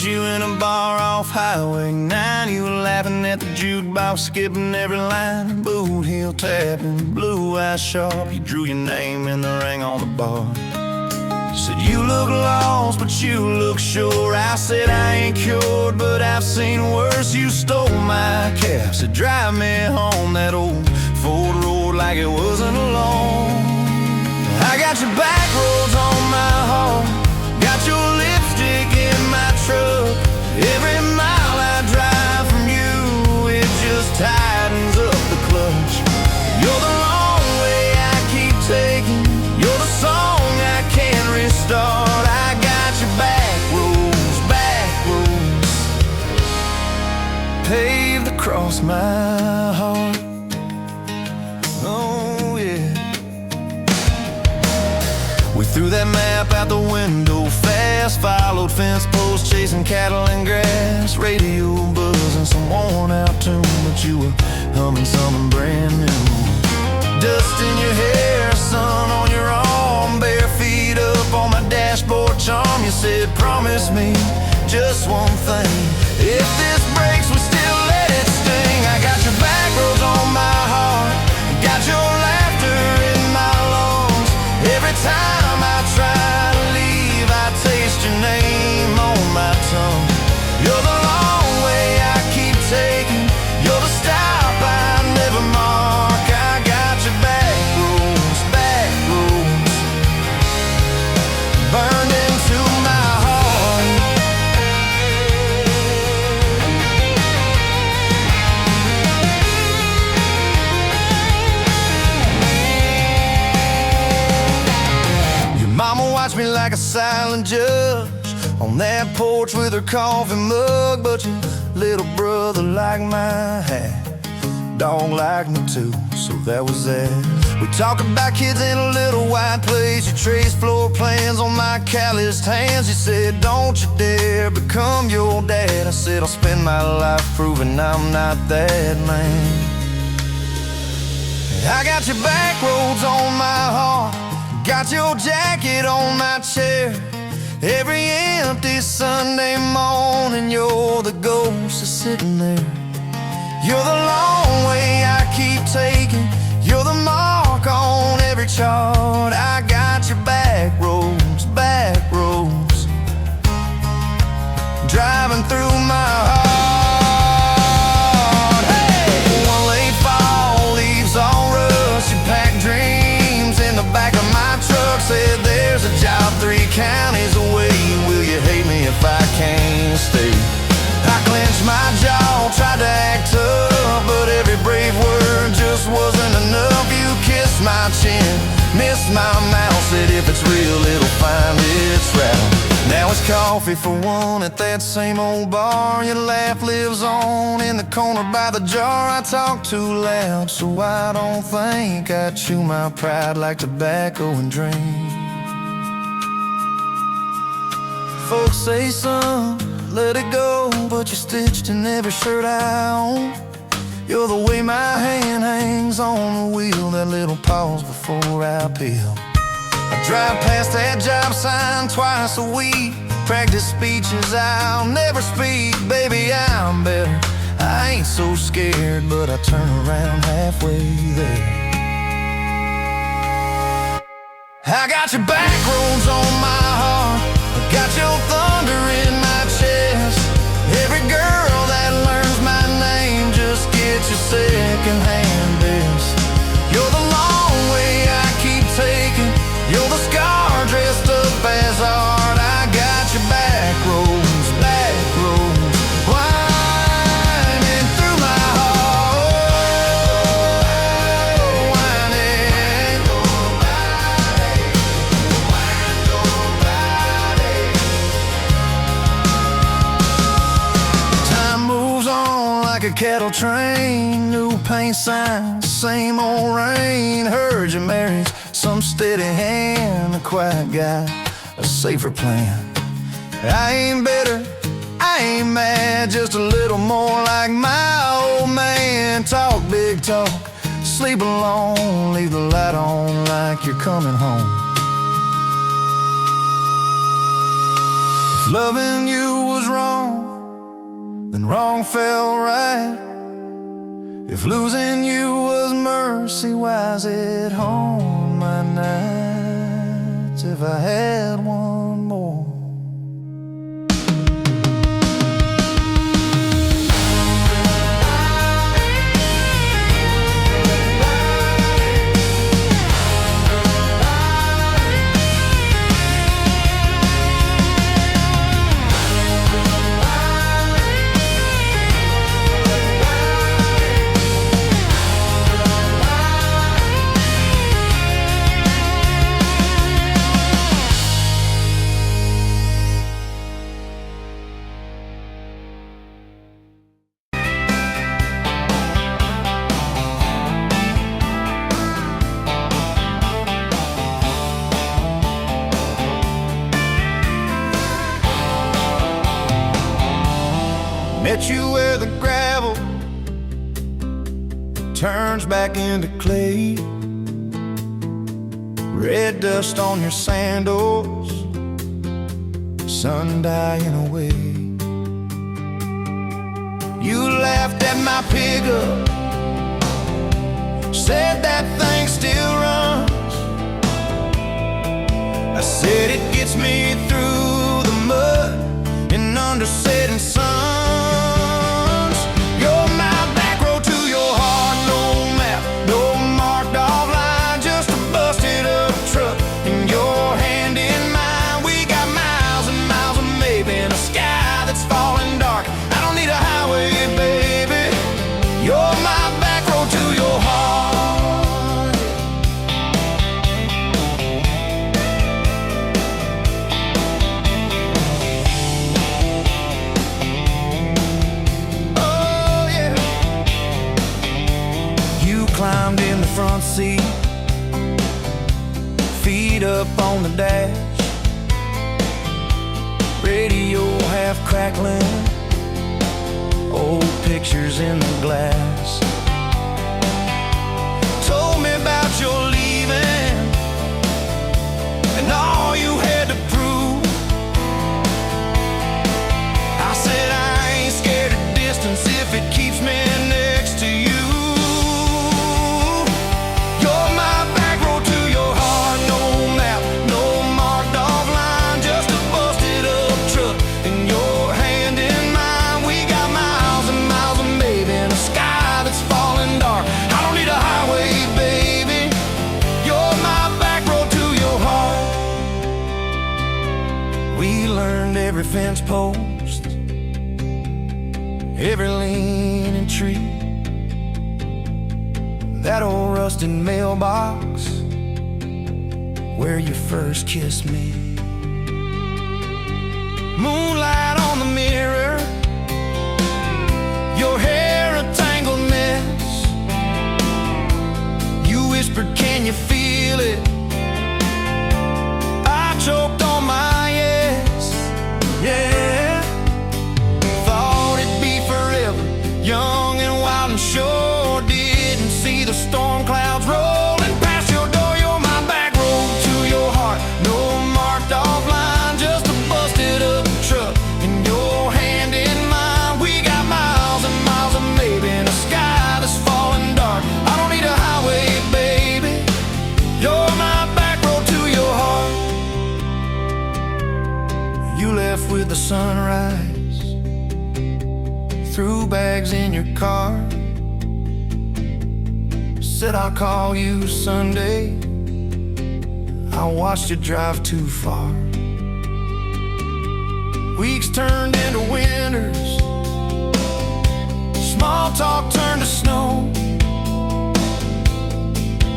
Met you in a bar off Highway 9. You were laughing at the jukebox, skipping every line. Boot heel tapping, blue eyes sharp. You drew your name in the ring on the bar. You said you look lost, but you look sure. I said I ain't cured, but I've seen worse. You stole my cab, said drive me home. That old Ford road like it wasn't alone. I got your back roads on my heart, got your lipstick in my truck. Every mile I drive from you, it just tightens up the clutch. You're the long way I keep taking, you're the song I can't restart. I got your back roads paved across my heart. Oh yeah. We threw that map out the window fast, followed fence posts, chasing cattle and grass. Radio buzzing some worn out tune, but you were humming something brand new. Dust in your hair, sun on your arm, bare feet up on my dashboard charm. You said promise me just one thing, if this breaks we still let it sting. I got your back roads on my heart, got your laughter in my lungs. Every time I try to leave, I taste your name on my tongue. You're the long way I keep taking, you're the stop I never mark. I got your back roads burned into my heart. Your mama watched me like a silent judge on that porch with her coffee mug, but your little brother liked my hat, dog liked me too, so that was that. We talk about kids in a little white place, you traced floor plans on my calloused hands. You said don't you dare become your dad. I said I'll spend my life proving I'm not that man. I got your back roads on my heart, got your jacket on my chair. Every empty Sunday morning, you're the ghost that's sitting there. You're the long way I keep taking, you're the mark on every chart. I got your back roads driving through my heart. Hey! One late fall, leaves on rust, you pack dreams in the back of my truck. Said there's a job 3 counties away, will you hate me if I can't stay? I clenched my jaw, tried to act tough, but every brave word just wasn't enough. You kissed my chin, missed my mouth, said if it's real it'll find its route. Now it's coffee for one at that same old bar. Your laugh lives on in the corner by the jar. I talk too loud, so I don't think I chew my pride like tobacco and drink. Folks say son, let it go, but you're stitched in every shirt I own. You're the way my hand hangs on the wheel, that little pause before I peel. I drive past that job sign twice a week, practice speeches I'll never speak. Baby, I'm better, I ain't so scared, but I turn around halfway there. I got your back roads on my heart, I got your thunder in my chest. Every girl that learns my name just gets your second-hand best. You're the long way I keep taking, you're the scar dressed up as art. I got your back roads winding through my heart. Winding. Time moves on like a cattle train, new paint signs, same old rain. Heard you married some steady hand, a quiet guy, a safer plan. I ain't bitter, I ain't mad, just a little more like my old man. Talk big talk, sleep alone, leave the light on like you're coming home. If loving you was wrong, wrong felt right. If losing you was mercy, why's it haunt my nights? If I had one more, met you where the gravel turns back into clay. Red dust on your sandals, sun dying away. You laughed at my pickup, said that thing still runs. I said it gets me through the mud and under setting sun. Climbed in the front seat, feet up on the dash, radio half crackling, old pictures in the glass. Told me about your leaving and all you had to prove. I said I ain't scared of distance if it keeps me next to you. Every fence post, every leaning tree, that old rusted mailbox where you first kissed me. Moonlight on the mirror, your hair a tangled mess. You whispered, can you feel it? I choked on my yes. Yeah, thought it'd be forever, young and wild and sure. Didn't see the storm clouds rolling past your door. You're my back road to your heart, no marked off line, just a busted up truck and your hand in mine. We got miles and miles of maybe in a sky that's falling dark. I don't need a highway, baby, you're my back road to your heart. You left with the sunrise, threw bags in your car, said I'll call you Sunday. I watched you drive too far. Weeks turned into winters, small talk turned to snow.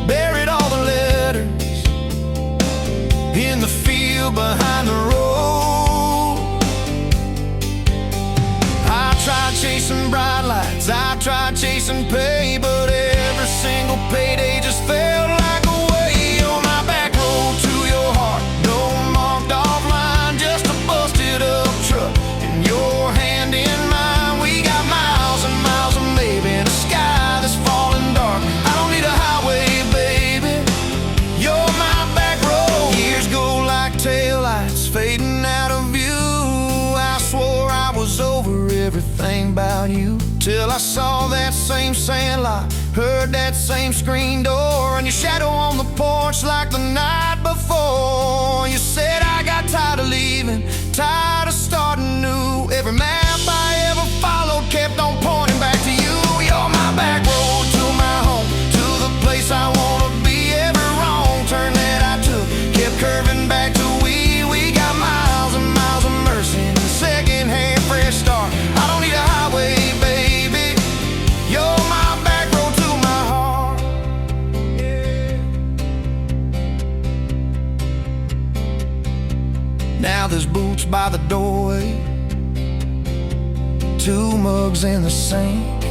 Buried all the letters in the field behind the road. I tried chasing bright lights, I tried chasing pay, but every single payday just felt like a way. On my back road to your heart, no marked off line, just a busted up truck and your hand in mine. We got miles and miles of maybe in a sky that's falling dark. I don't need a highway, baby, you're my back road. Years go like taillights fading out of view. I swore I was over every everything about you. Till I saw that same sandlot, heard that same screen door, and your shadow on the porch like the night before. You said I got tired of leaving, tired of starting new. Every map I ever followed kept on pointing back to you. You're my back road to my home, to the place I wanna be. Every wrong turn that I took kept curving back to we got miles and miles of mercy and a second-hand fresh start. I don't need a highway, baby. You're my back road to my heart. Yeah. Now there's boots by the doorway, 2 mugs in the sink,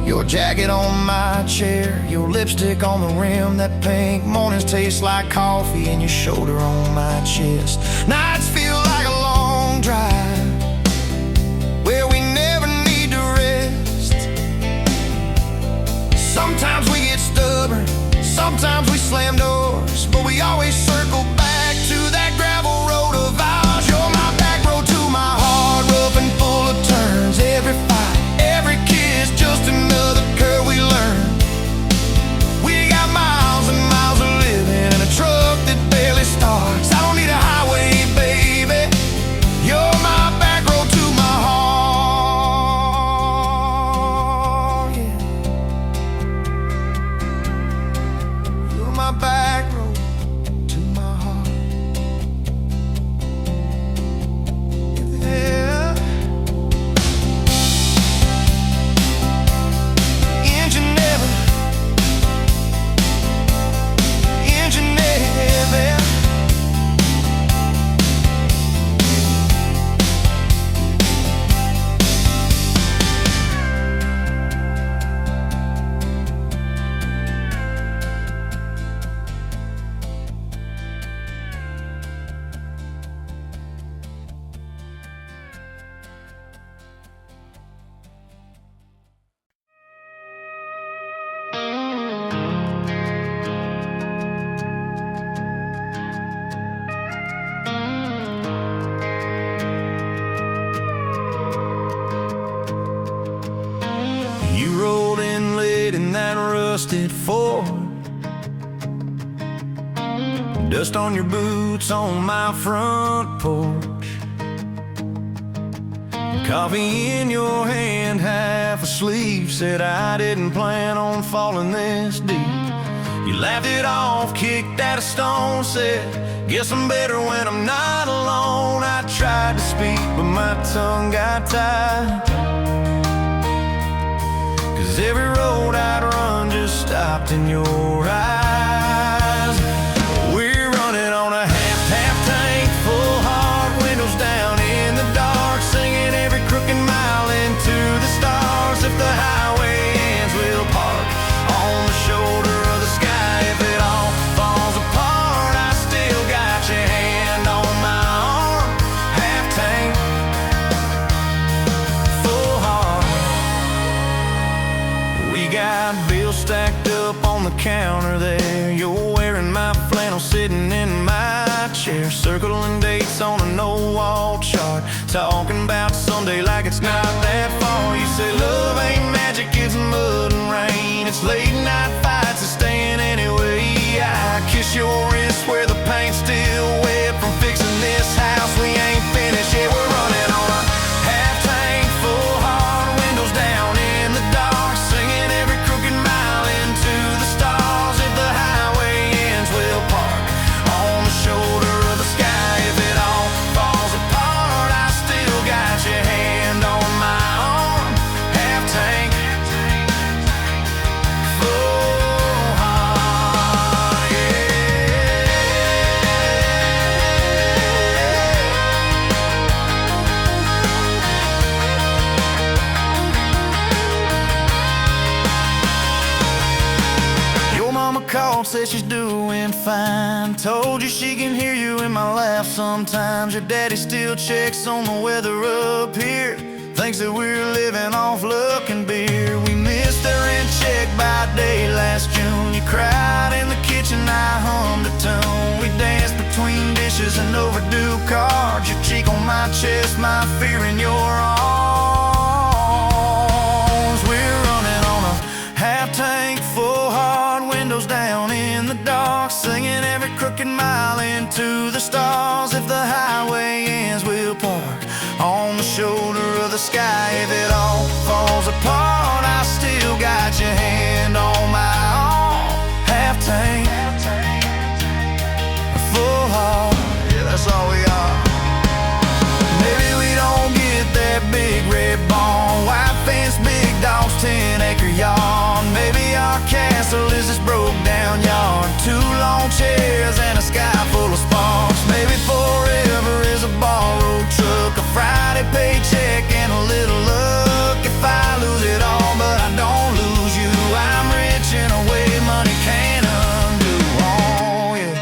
your jacket on my chair, your lipstick on the rim, that pink. Mornings taste like coffee and your shoulder on my chest. Nights feel like a long drive where we never need to rest. Sometimes we get stubborn, sometimes we slam doors, but we always circle back to that gravel road of ours. You're my back road to my heart, rough and full of turns. Every fight, every kiss, just another curve we learn. We got miles and miles of living in a truck that barely starts. I don't need a highway, baby. You're my back road to my heart. Yeah. You're my back road to my heart. Yeah. Engine never, engine never. You rolled in late in that rusted Ford, dust on your boots on my front porch, coffee in your hand, half asleep. Said I didn't plan on falling this deep. You laughed it off, kicked at a stone, said, guess I'm better when I'm not alone. I tried to speak, but my tongue got tied, 'cause every road I'd run just stopped in your eyes. We're running on a half tank, full heart, windows down in the dark, singing every crooked mile into the stars. If the highway ends, we'll park on the shoulder of the sky. If it all falls apart, I still got your hand on my arm. Half tank, full heart. We got bills stacked up on the counter there. You're wearing my flannel, sitting in my chair, circling dates on a no-wall chart, talking about someday like it's not that far. You say love ain't magic, it's mud and rain. It's late night fights and staying anyway. I kiss your wrist where the paint's still wet from fixing this house we ain't finished yet. We're running on a half tank, full heart, windows down in the dark, singing every crooked mile into the stars. If the highway ends, we'll park on the shoulder of the sky. If it all falls apart, I still got your hand on my arm. Half tank, full heart, yeah. Your mama called, said she's doing fine, told you she can hear you in my laugh sometimes. Your daddy still checks on the weather up here, thinks that we're living off luck and beer. We missed the rent check by day last June. You cried in the kitchen, I hummed a tune. We danced between dishes wishes and overdue cards. Your cheek on my chest, my fear in your arms. We're running on a half tank, full hard, windows down in the dark, singing every crooked mile into the stars. If the highway ends, we'll park on the shoulder of the sky. If it all falls apart, I still got your hand on my arm. Half tank, full heart, yeah, that's all we are. Maybe we don't get that big red barn, white fence, big dogs, 10-acre yard. Maybe our castle is this broke down yard, 2 long chairs and a sky full of sparks. Maybe forever is a borrowed truck, a Friday paycheck and a little luck. If I lose it all but I don't lose you, I'm rich in a way money can't undo. Oh yeah.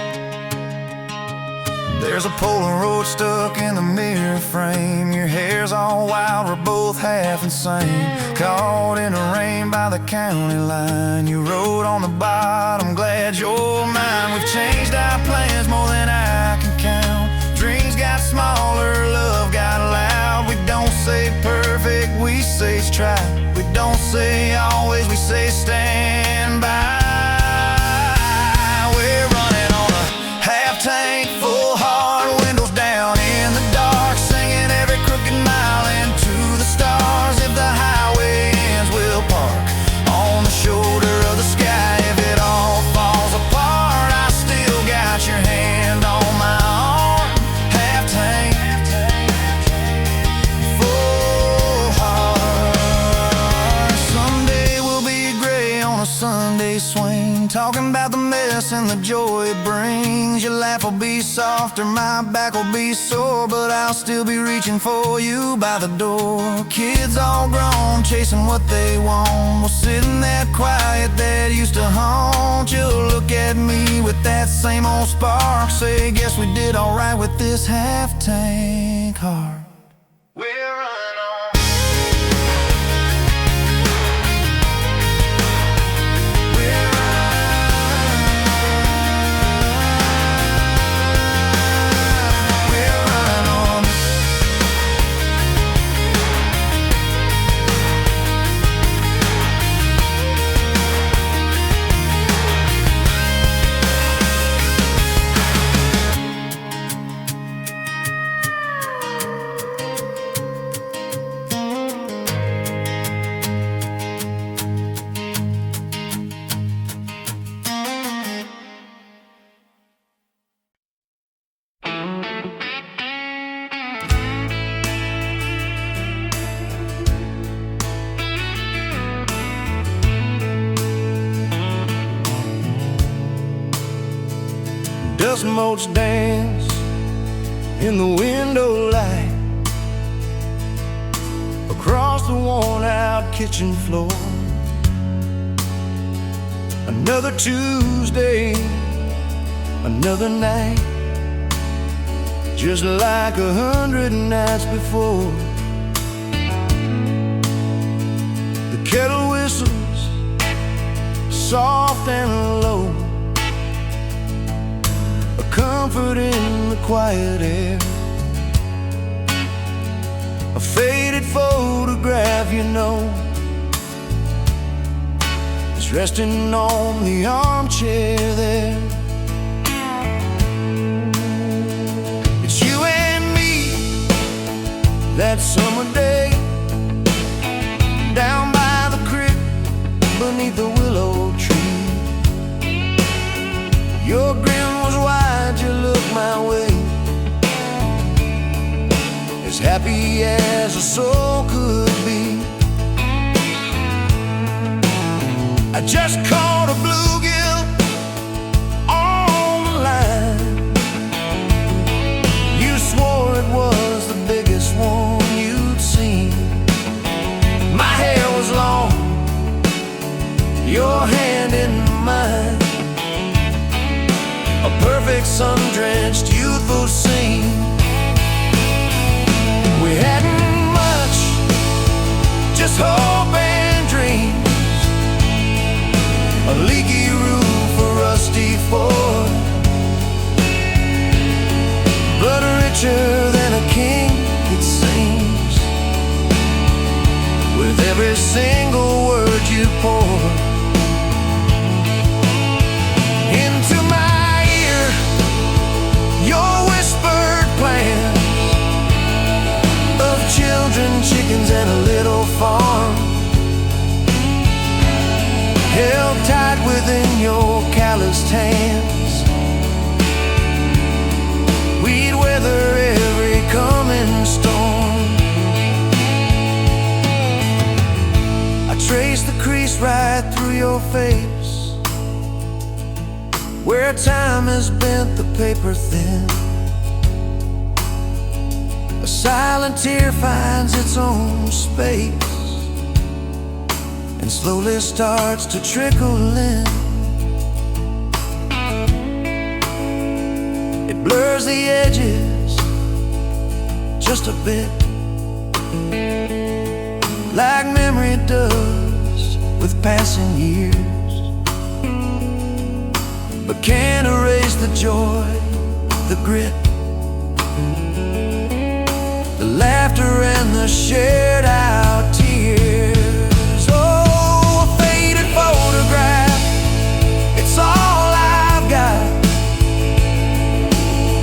There's a Polaroid stuck in the mirror frame. Your hair's all wild, we're both half insane. Caught in the rain by the county line. You wrote on the bottom, glad you're mine. We've changed our plans more than I can count. Dreams got smaller, love got loud. We don't say perfect, we say try. We don't say always, we say stand by. We're running on a half tank, full hard, windows down in the dark, singing every crooked mile into the stars. If the highway ends, we'll park on the shoulder of the sky. If it all falls apart, I still got your hand on my arm. Half tank, full heart. Someday we'll be gray on a Sunday swing, talking about the mess and the joy it brings. Your laugh will be softer, my back will be sore, but I'll still be reaching for you by the door. Kids all grown, chasing what they want. We'll sit in that quiet that used to haunt. You'll look at me with that same old spark, say, guess we did alright with this half tank heart. We're running on. We're running on. Dust motes dance in the window light across the worn-out kitchen floor. Another Tuesday, another night, just like 100 nights before. The kettle whistles soft and low, a comfort in the quiet air. A faded photograph, you know, is resting on the armchair there. It's you and me that summer day, down by the creek beneath the willow tree. Your grin was wide, you looked my way, as happy as a soul could be. I just caught a bluegill on the line. You swore it was the biggest one you'd seen. My hair was long, your hand in mine, a perfect sun-drenched youthful scene. We hadn't much, just hope and dreams, a leaky roof, a rusty Ford. hands. We'd weather every coming storm. I traced the crease right through your face, where time has bent the paper thin. A silent tear finds its own space and slowly starts to trickle in. It blurs the edges just a bit, like memory does with passing years, but can't erase the joy, the grit, the laughter and the shared out tears. Oh, a faded photograph, it's all I've got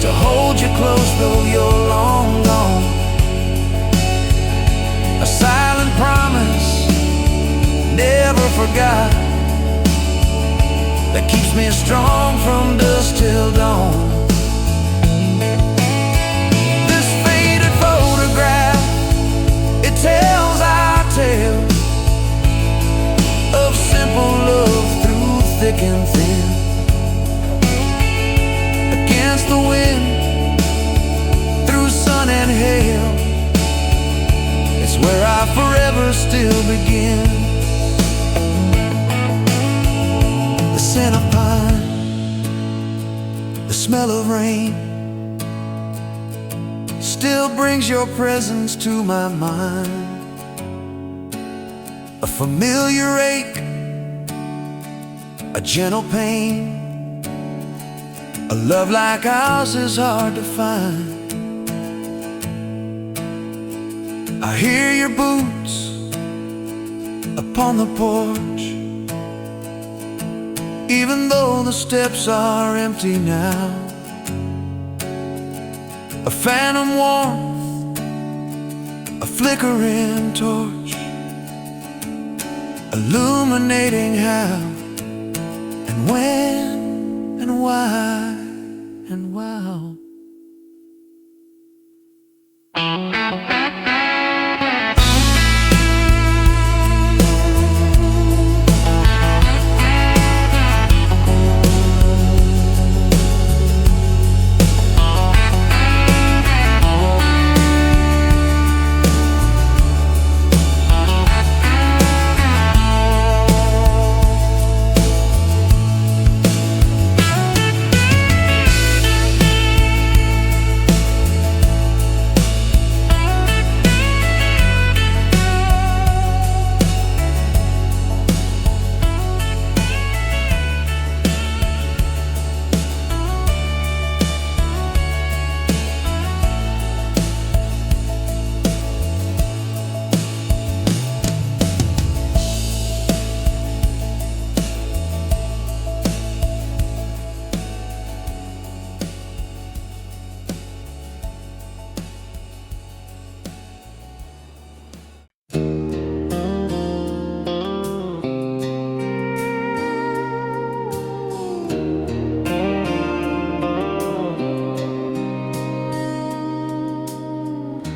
to hold you close though you're long gone. A silent promise, never forgot, that keeps me strong from dusk till dawn. This faded photograph, it tells our tale of simple love through thick and thin. Against the wind, through sun and hail, it's where I forever still begin. The scent of pine, the smell of rain, still brings your presence to my mind. A familiar ache, a gentle pain, a love like ours is hard to find. I hear your boots upon the porch, even though the steps are empty now. A phantom warmth, a flickering torch, illuminating how and when and why and wow.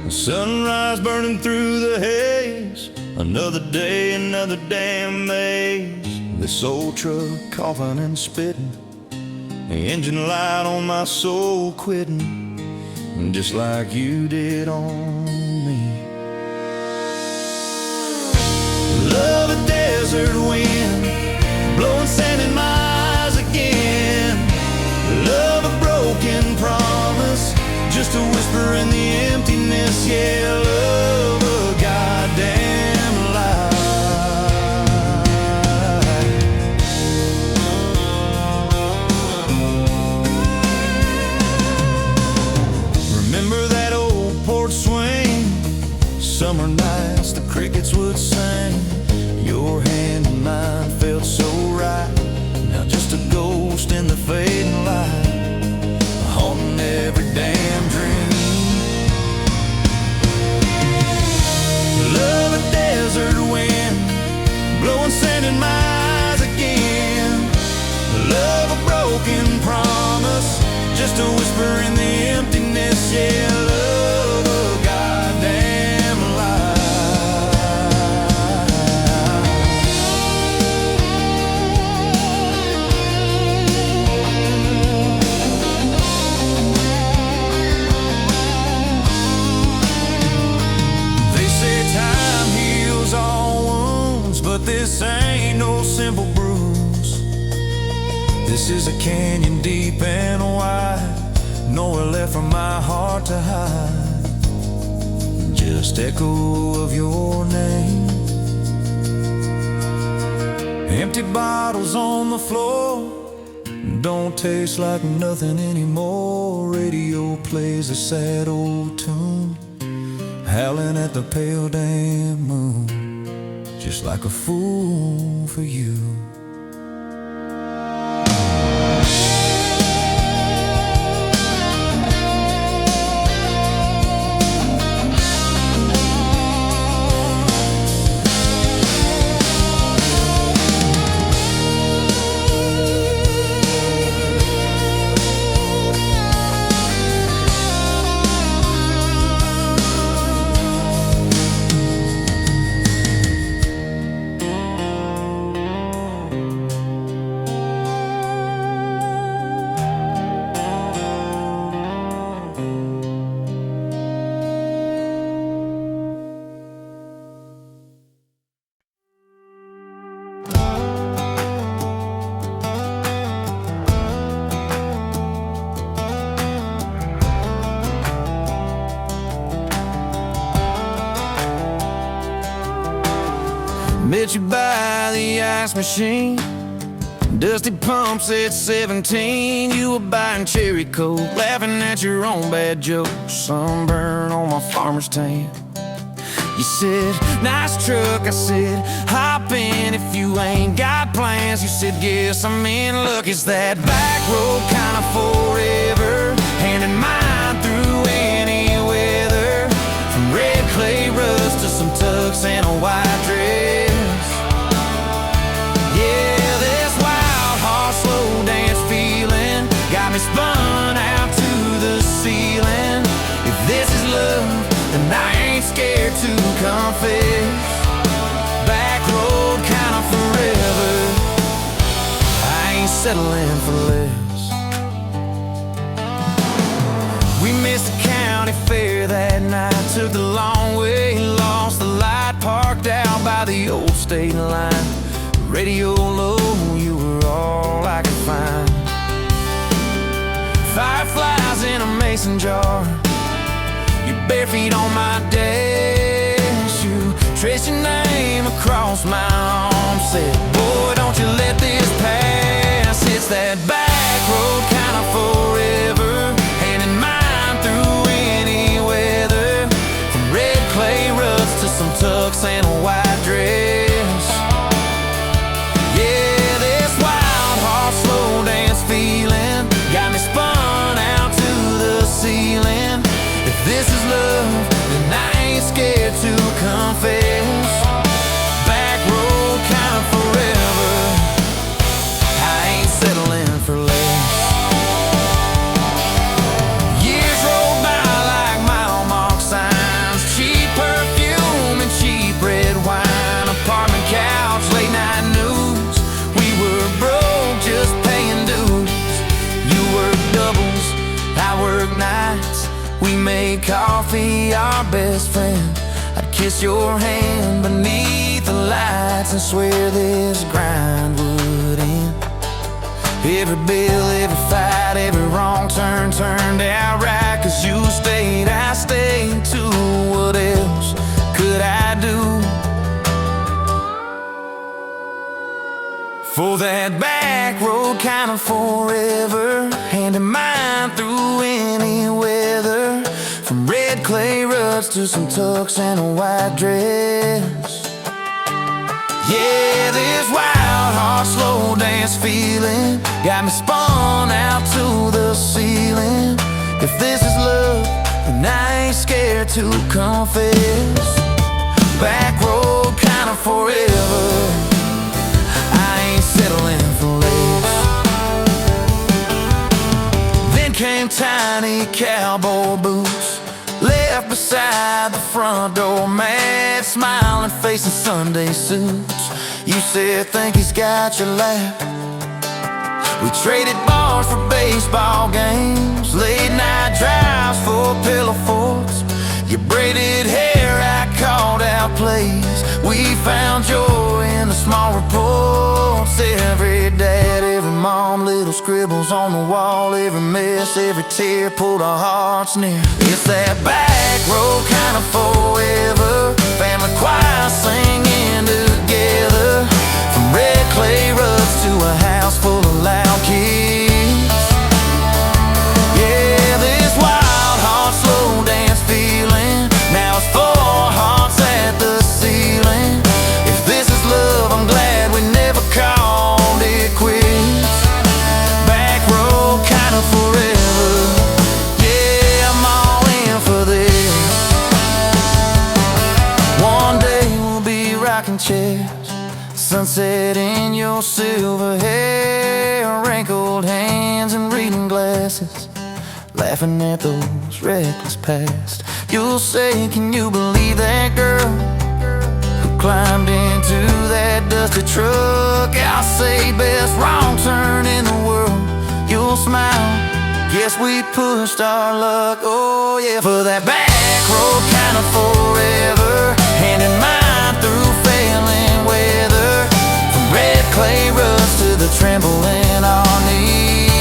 Sunrise burning through the haze, another day, another damn maze. This old truck coughing and spitting, the engine light on my soul quitting, just like you did on me. Love a desert wind, blowing sand in my eyes again. Love a broken promise, just a whisper in the emptiness. Yeah, love a goddamn lie. Remember that old porch swing, summer nights the crickets would sing. Your hand in mine felt so right, now just a ghost in the fading light, haunting every damn dream. Love a desert wind, blowing sand in my eyes again. Love a broken broken promise, just a whisper in the emptiness. Yeah, love a goddamn lie. They say time heals all wounds, but this ain't no simple bruise. This is a canyon deep and wide, nowhere left for my heart to hide. Just echo of your name. Empty bottles on the floor, don't taste like nothing anymore. Radio plays a sad old tune, howling at the pale damn moon, just like a fool for you. Met you by the ice machine, dusty pumps at 17. You were buying cherry coke, laughing at your own bad jokes. Sunburn on my farmer's tan. You said, nice truck. I said, hop in if you ain't got plans. You said, guess I'm in luck. It's that back road kind of forever, hand in mine through any weather. From red clay rust to some tucks and a white dress. Me spun out to the ceiling. If this is love, then I ain't scared to confess. Back road kinda forever, I ain't settling for less. We missed the county fair that night, took the long way, lost the light, parked out by the old state line. Radio low, you were all I could find. Fireflies in a mason jar, your bare feet on my dash. You traced your name across my arm, said, boy, don't you let this pass. It's that back road kind of forever, hand in mine through any weather. From red clay rust to some tucks and a white dress. Yeah, this wild horse slow dance feeling got me spun out to the ceiling. If this is love, then I ain't scared to confess. Back road kind of forever, I ain't settling for less. Years roll by like mile mark signs, cheap perfume and cheap red wine, apartment couch, late night news. We were broke, just paying dues. Work doubles, I work nights. We made coffee our best friend. I'd kiss your hand beneath the lights and swear this grind would end. Every bill, every fight, every wrong turn turned out right. Cause you stayed, I stayed too. What else could I do? For that back road kind of forever, hand in mine through any weather. From red clay ruts to some tucks and a white dress. Yeah, this wild horse slow dance feeling got me spun out to the ceiling. If this is love, then I ain't scared to confess. Back road kind of forever, I ain't settling for less. beside the front door, mad, smiling, face in Sunday suits. You said, think he's got your lap. We traded bars for baseball games, late night drives for pillow forts. Your braided hair, I called out plays. We found joy in the small reports. Every dad, every mom, little scribbles on the wall. Every mess, every tear pulled our hearts near. It's that back road kind of forever. Family choir singing together. From red clay rugs to a house full of loud kids. Yeah, this wild heart slow dance feeling. Now it's 4 hearts at the ceiling. If this is love, I'm glad we never called it quits. Back road kind of forever. Yeah, I'm all in for this. One day we'll be rocking chairs, sunset in your silver hair, wrinkled hands and reading glasses, laughing at those reckless past. You'll say, can you believe that girl who climbed into that dusty truck? I'll say, best wrong turn in the world. You'll smile, guess we pushed our luck. Oh yeah, for that back road kind of forever, hand in mind through failing weather. From red clay rugs to the tremble in our knees.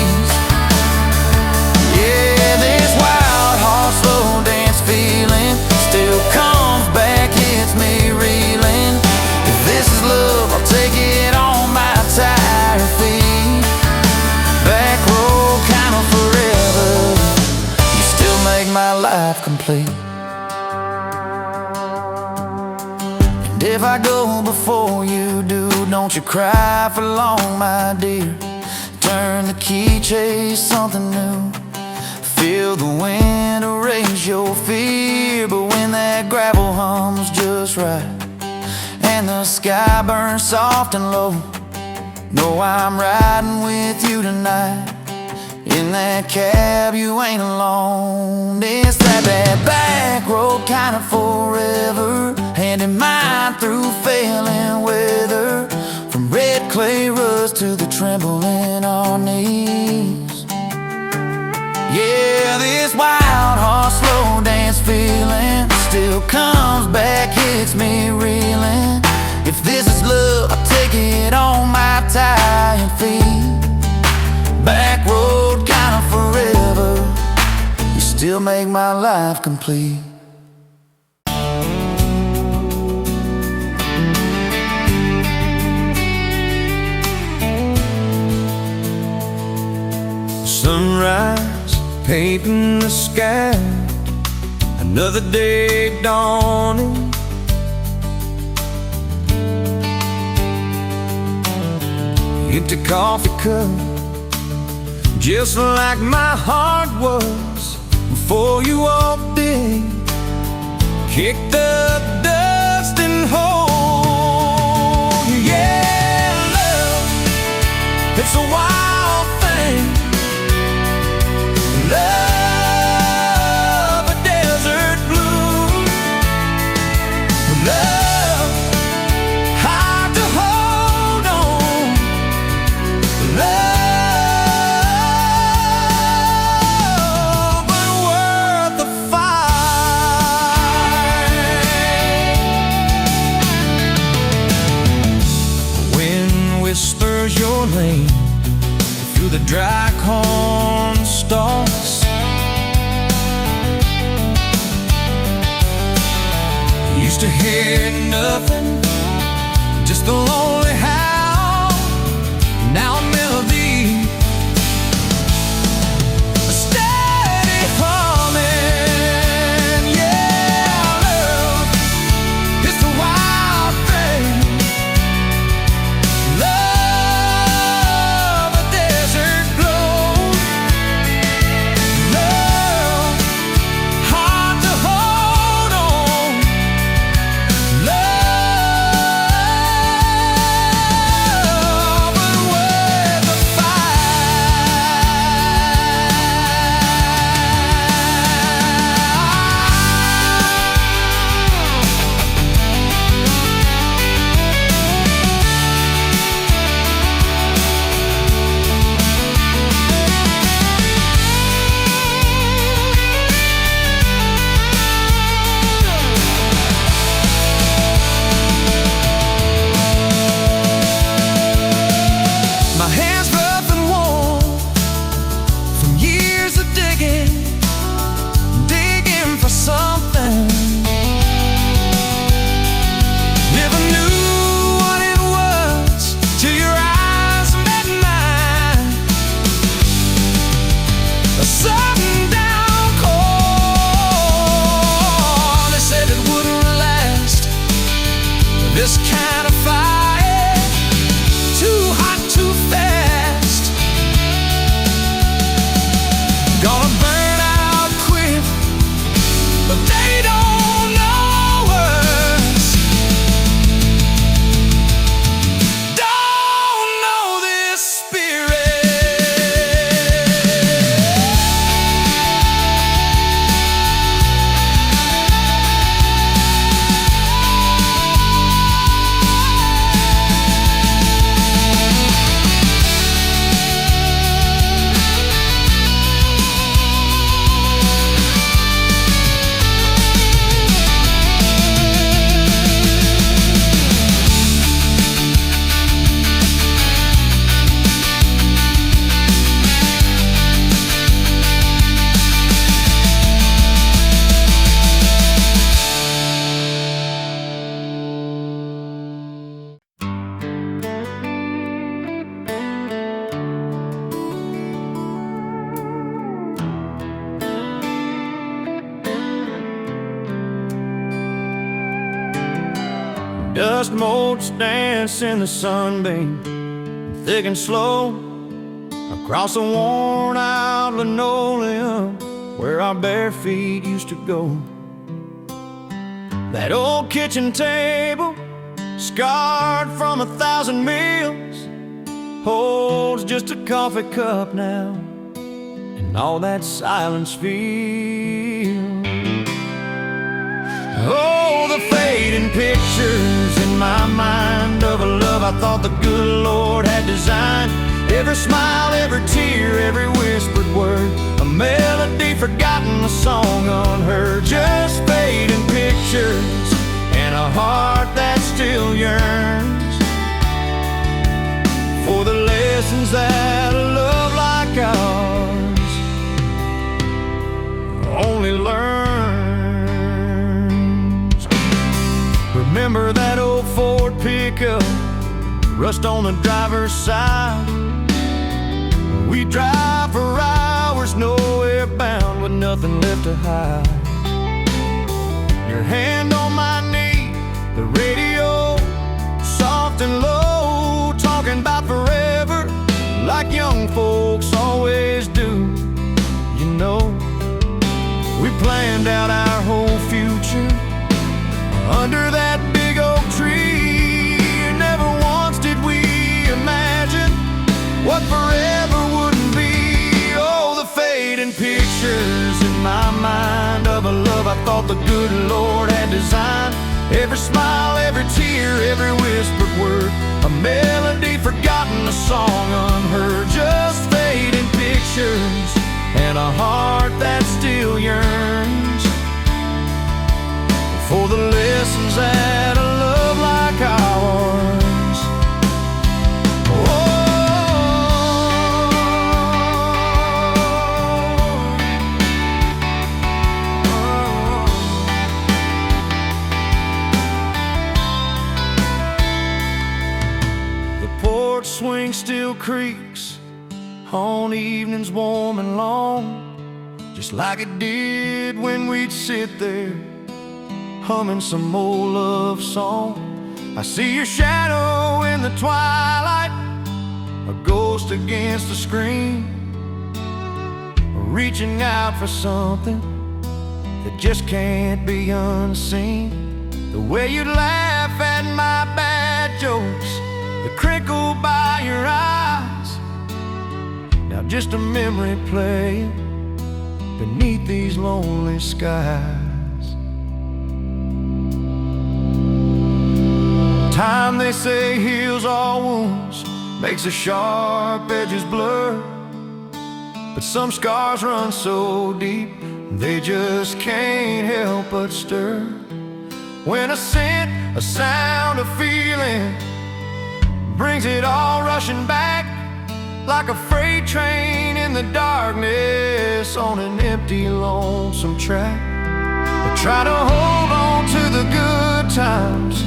Yeah, this wild heart slow dance feeling still comes back, hits me reeling. If this is love, I'll take it on my tired feet. Back road kind of forever. You still make my life complete. And if I go before you do, don't you cry for long, my dear. Turn the key, chase something new. Feel the wind erase your fear. But when that gravel hums just right and the sky burns soft and low, know I'm riding with you tonight. In that cab you ain't alone. It's that back road kind of forever, hand in mind through failing weather. From red clay rugs to the tremble in our knees. Yeah, this wild heart slow dance feeling still comes back, hits me reeling. If this is love, I'll take it on my tired feet. Back road kind of forever. You still make my life complete. Sunrise painting the sky, another day dawning. Empty coffee cup, just like my heart was before you walked in. Kick the dust and hold you. Yeah, love, it's a wild thing. Love, a desert blue. Love, hard to hold on. Love, but worth the fight. Wind whispers your name through the dry corn stalks. Used to hear nothing, just a lonely howl. Now a melody, a steady humming. Yeah, love, it's a wild thing. Love, a desert glow. Love, hard to hold on. Love, this kind of fire, too hot, too fast. Gonna burn out quick, but they don't know us. Don't know this spirit. Dust motes dance in the sunbeam, thick and slow, across the worn out linoleum where our bare feet used to go. That old kitchen table, scarred from 1,000 meals, holds just a coffee cup now, and all that silence feels. Oh, the fading pictures in my mind of a love I thought the good Lord had designed. Every smile, every tear, every whispered word, a melody forgotten, a song unheard. Just fading pictures and a heart that still yearns for the lessons that a love like ours only learns. Remember that old Ford pickup, rust on the driver's side. We drive for hours, nowhere bound, with nothing left to hide. Your hand on my knee, the radio soft and low, talking about forever like young folks always do. You know, we planned out our whole future under that big oak tree. Never once did we imagine what forever wouldn't be. Oh, the fading pictures in my mind of a love I thought the good Lord had designed. Every smile, every tear, every whispered word, a melody forgotten, a song unheard. Just fading pictures and a heart that still yearns for the lessons that a love like ours. The porch swing still creaks on evenings warm and long, just like it did when we'd sit there humming some old love song. I see your shadow in the twilight, a ghost against the screen, reaching out for something that just can't be unseen. The way you laugh at my bad jokes, the crinkle by your eyes, now just a memory playing beneath these lonely skies. Time, they say, heals all wounds, makes the sharp edges blur, but some scars run so deep they just can't help but stir. When a scent, a sound, a feeling brings it all rushing back, like a freight train in the darkness on an empty, lonesome track. I try to hold on to the good times,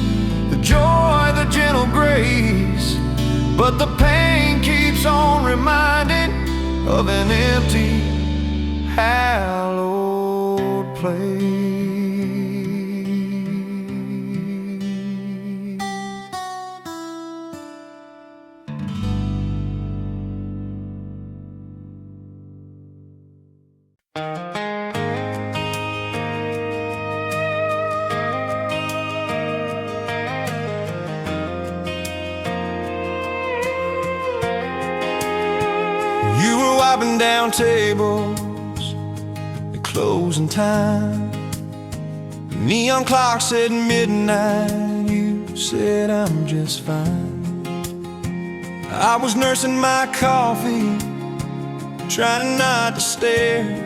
the joy, the gentle grace, but the pain keeps on reminding of an empty, hallowed place. dropping down tables at closing time. Neon clock said midnight, you said I'm just fine. I was nursing my coffee, trying not to stare.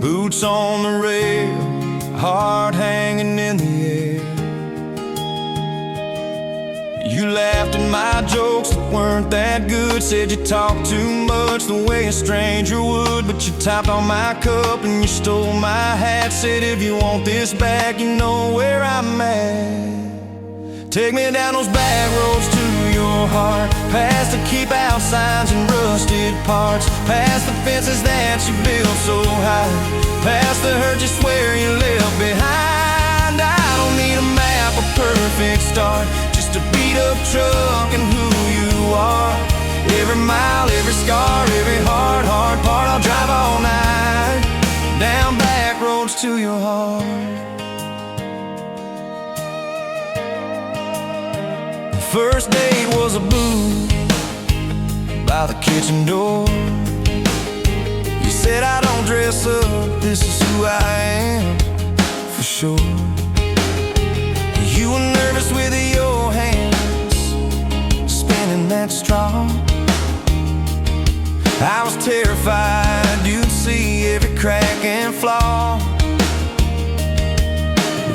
Boots on the rail, heart hanging in the air. You laughed at my jokes that weren't that good. Said you talked too much the way a stranger would. But you topped on my cup and you stole my hat. Said if you want this back, you know where I'm at. Take me down those back roads to your heart, past the keep out signs and rusted parts, past the fences that you built so high, past the hurt you swear you left behind. I don't need a map, a perfect start, just a beat up truck and who you are. Every mile, every scar, every hard part, I'll drive all night down back roads to your heart. First date was a booth by the kitchen door. You said I don't dress up, this is who I am, for sure. You were nervous with your hands spinning that straw. I was terrified you'd see every crack and flaw.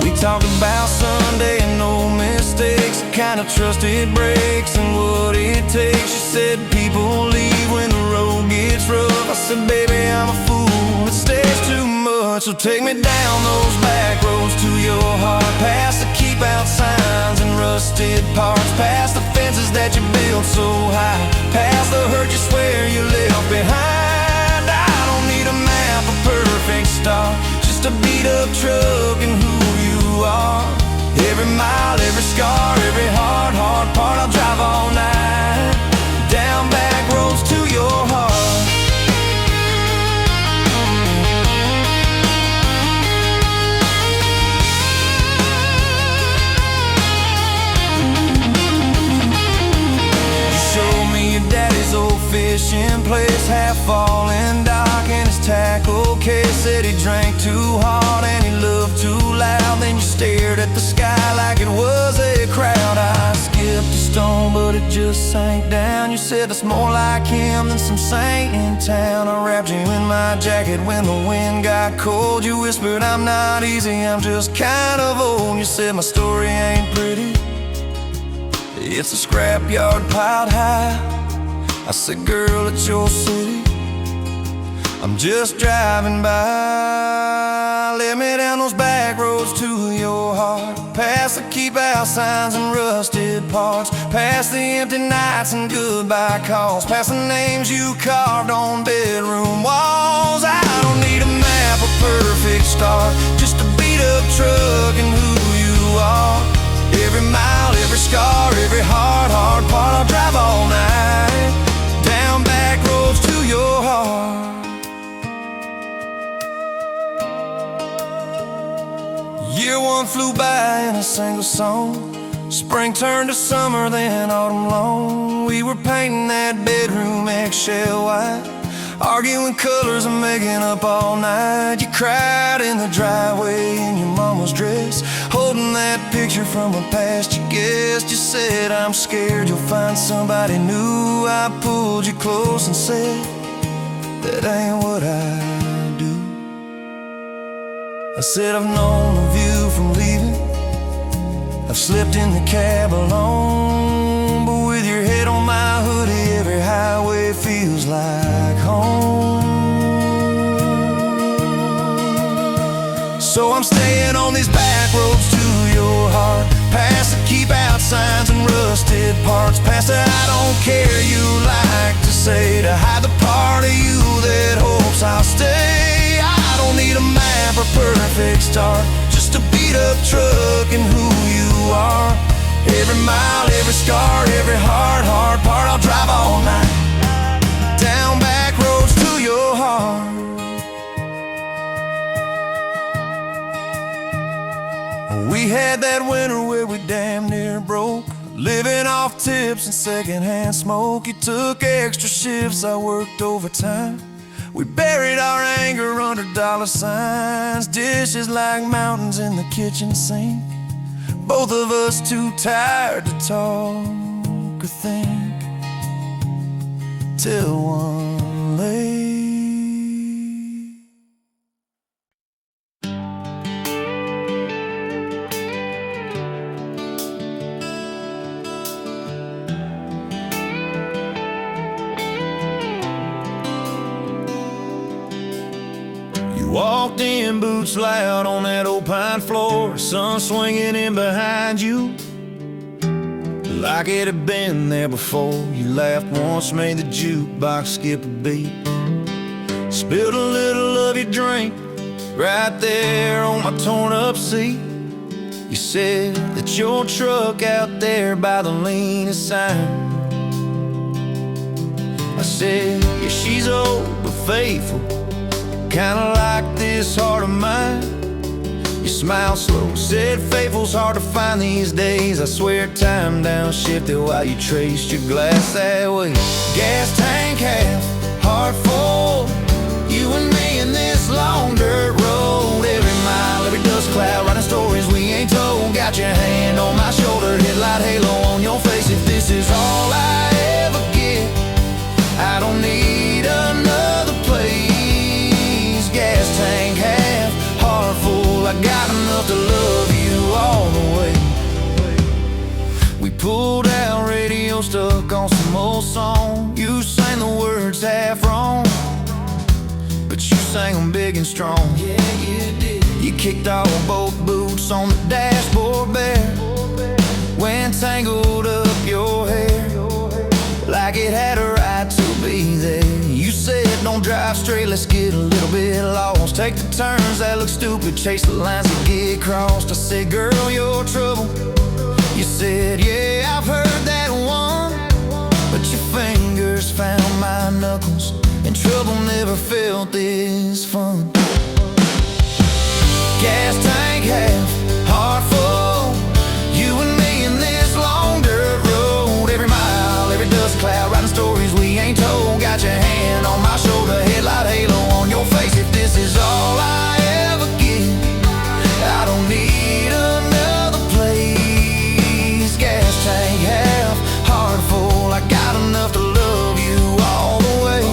We talked about Sunday and no mistakes, the kind of trust it breaks and what it takes. You said people leave when the road gets rough. I said baby I'm a fool, it stays too much. So take me down those back roads to your heart, past the keep out signs and rusted parts, past the fences that you built so high, past the hurt you swear you left behind. I don't need a map, a perfect start, just a beat up truck and who you are. Every mile, every scar, every hard part, I'll drive all night down back roads to your heart. You showed me your daddy's old fishing place, half fallen dock and his tackle case. Said he drank too hard and he loved too loud. Then you stared at the sky like it was a crowd. I skipped a stone but it just sank down. You said that's more like him than some saint in town. I wrapped you in my jacket when the wind got cold. You whispered I'm not easy, I'm just kind of old. You said my story ain't pretty, it's a scrapyard piled high. I said girl, it's your city, I'm just driving by. Let me down those back roads to your heart, past the keep out signs and rusted parts, past the empty nights and goodbye calls, past the names you carved on bedroom walls. I don't need a map, a perfect start, just a beat up truck and who you are. Every mile, every scar, every hard part, I'll drive all night down back roads to your heart. Year one flew by in a single song. Spring turned to summer, then autumn long. We were painting that bedroom eggshell white, arguing colors and making up all night. You cried in the driveway in your mama's dress, holding that picture from a past you guessed. You said I'm scared you'll find somebody new. I pulled you close and said that ain't what I do. I said I've known the view from leaving, I've slept in the cab alone, but with your head on my hoodie, every highway feels like home. So I'm staying on these back roads to your heart, past the keep out signs and rusted parts, past the I don't care you like to say, to hide the part of you that hopes I'll stay. I don't need a map or perfect start, just a beat up truck and who you are. Every mile, every scar, every hard part, I'll drive all night down back roads to your heart. We had that winter where we damn near broke, Living off tips and secondhand smoke. You took extra shifts, I worked overtime. We buried our anger under dollar signs. Dishes like mountains in the kitchen sink. Both of us too tired to talk or think, till one late. Walked in, boots loud on that old pine floor, sun swinging in behind you like it had been there before. You laughed once, made the jukebox skip a beat. Spilled a little of your drink right there on my torn up seat. You said that your truck out there by the leanest sign. I said, yeah, she's old but faithful, kinda like this heart of mine. You smiled slow, said faithful's hard to find these days. I swear time downshifted while you traced your glass that way. Gas tank half, heart full, you and me in this long dirt road. Every mile, every dust cloud, writing stories we ain't told. Got your hand on my shoulder, headlight halo on your face. If this is all I ever get, I don't need another place. Gas tank half, heart full, I got enough to love you all the way. We pulled out, radio stuck on some old song. You sang the words half wrong, but you sang them big and strong. Yeah, you did. You kicked off both boots on the dashboard bare, when tangled up your hair like it had a right to be there. You said, don't drive straight, let's get a little bit lost. Take the turns that look stupid, chase the lines that get crossed. I said, girl, you're trouble. You said, yeah, I've heard that one. But your fingers found my knuckles, and trouble never felt this fun. Gas tank half, heart full, you and me in this long dirt road. Every mile, every dust cloud, writing stories we ain't told. Got your hand on my shoulder, headlight halo on your face. If this is all I ever get, I don't need another place. Gas tank half, heart full, I got enough to love you all the way.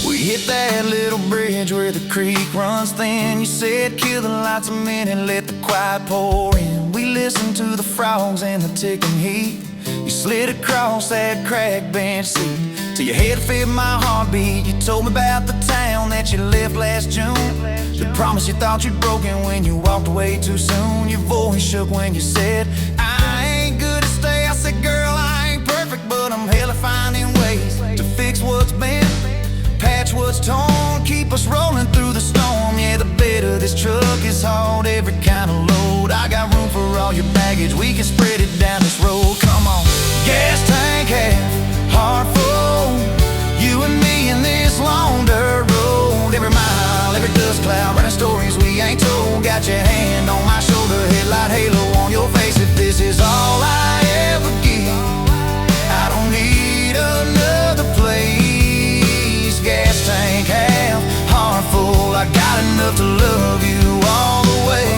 We hit that little bridge where the creek runs thin. You said, kill the lights a minute, let the quiet pour in. We listened to the frogs and the ticking heat. You slid across that cracked bench seat till your head fit my heartbeat. You told me about the town that you left last June, the promise you thought you'd broken when you walked away too soon. Your voice shook when you said, I ain't good to stay. I said, girl, I ain't perfect, but I'm hella finding ways to fix what's bent, patch what's torn, keep us rolling through the storm. Yeah, the bed of this truck is hauled every kind of load. I got room for all your baggage, we can spread it down this road. Come on. Gas tank half, heart full, you and me in this long dirt road. Every mile, every dust cloud, writing stories we ain't told. Got your hand on my shoulder, headlight halo on your face. If this is all I ever get, I don't need another place. Gas tank half, heart full, I got enough to love you all the way.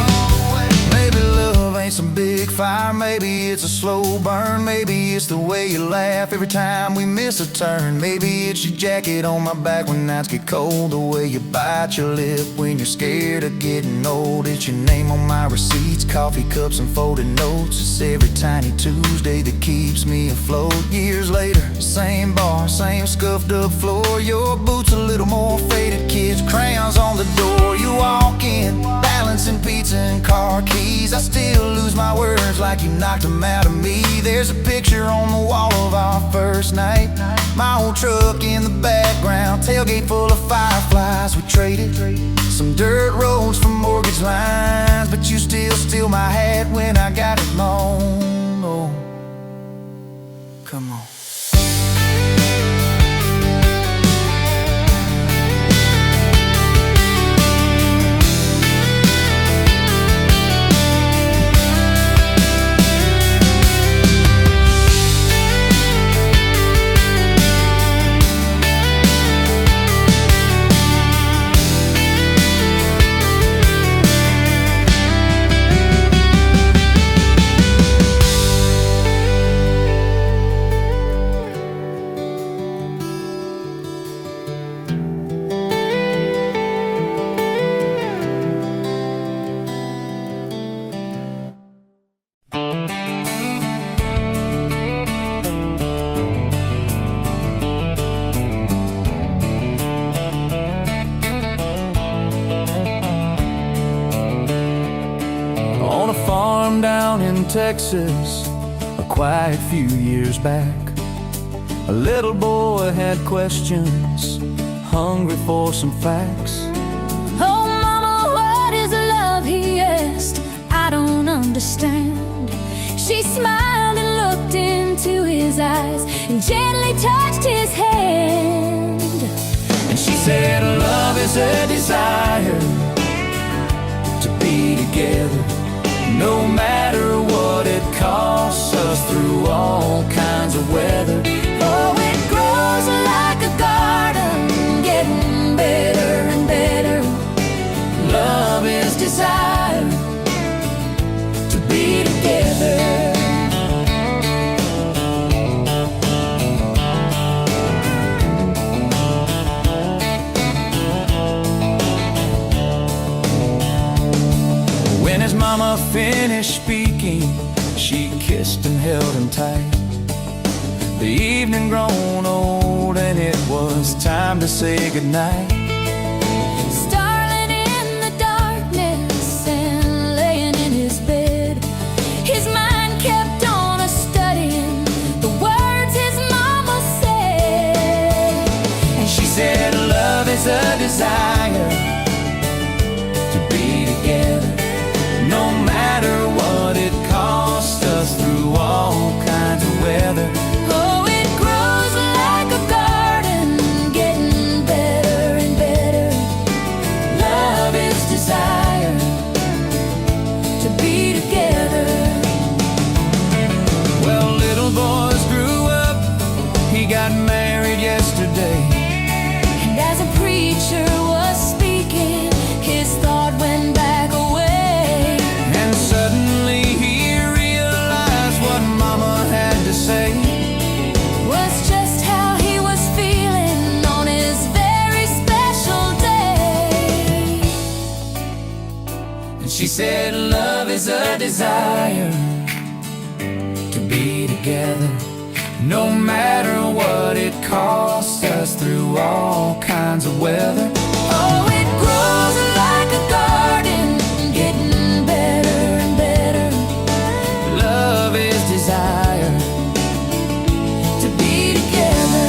Maybe love ain't some big fire, maybe it's a slow burn. Maybe it's the way you laugh every time we miss a turn. Maybe it's your jacket on my back when nights get cold, the way you bite your lip when you're scared of getting old. It's your name on my receipts, coffee cups and folded notes. It's every tiny Tuesday that keeps me afloat. Years later, same bar, same scuffed up floor. Your boots a little more faded, kids' crayons on the door. You walk in, balancing pizza and car keys. I still lose my words like you knocked them out of me. There's a picture on the wall of our first night, my old truck in the background, tailgate full of fireflies. We traded some dirt roads for mortgage lines, but you still steal my hat when I got it mown. Oh, come on. on a farm down in Texas, a quiet few years back. A little boy had questions, hungry for some facts. Oh, Mama, what is love? He asked. I don't understand. She smiled and looked into his eyes and gently touched his hand. And she said, love is a desire to be together, no matter what it costs us, through all kinds of weather. Oh, it grows like a garden, getting better and better. Love is desire to be together. When his mama finished speaking, she kissed and held him tight. The evening grown old and it was time to say goodnight. Starling in the darkness and laying in his bed, his mind kept on a-studying the words his mama said. And she said, love is a desire to be together, no matter what it costs us, through all kinds of weather. Oh, it grows like a garden, getting better and better. Love is desire To be together. Well, little boys grew up, he got married yesterday. And as a preacher was speaking, his thought went back away. And suddenly he realized what Mama had to say. Was just how he was feeling on his very special day. And she said, love is a desire to be together, no matter what it costs us, through all kinds of weather. Oh, it grows like a garden, getting better and better. Love is desire To be together.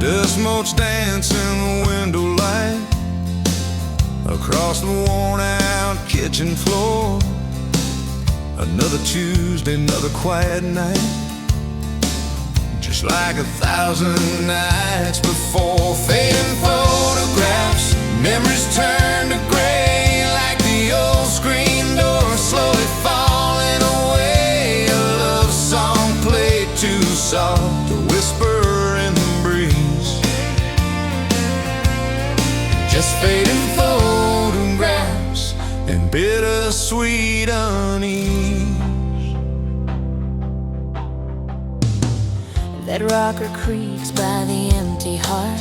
Dust motes dance in the window light across the worn out kitchen floor. Another Tuesday, another quiet night, just like 1,000 nights before. Fading photographs, memories turn to gray, like the old screen door slowly falling away. A love song played too soft, a whisper in the breeze, just fading photographs and bittersweet unease. That rocker creaks by the empty heart,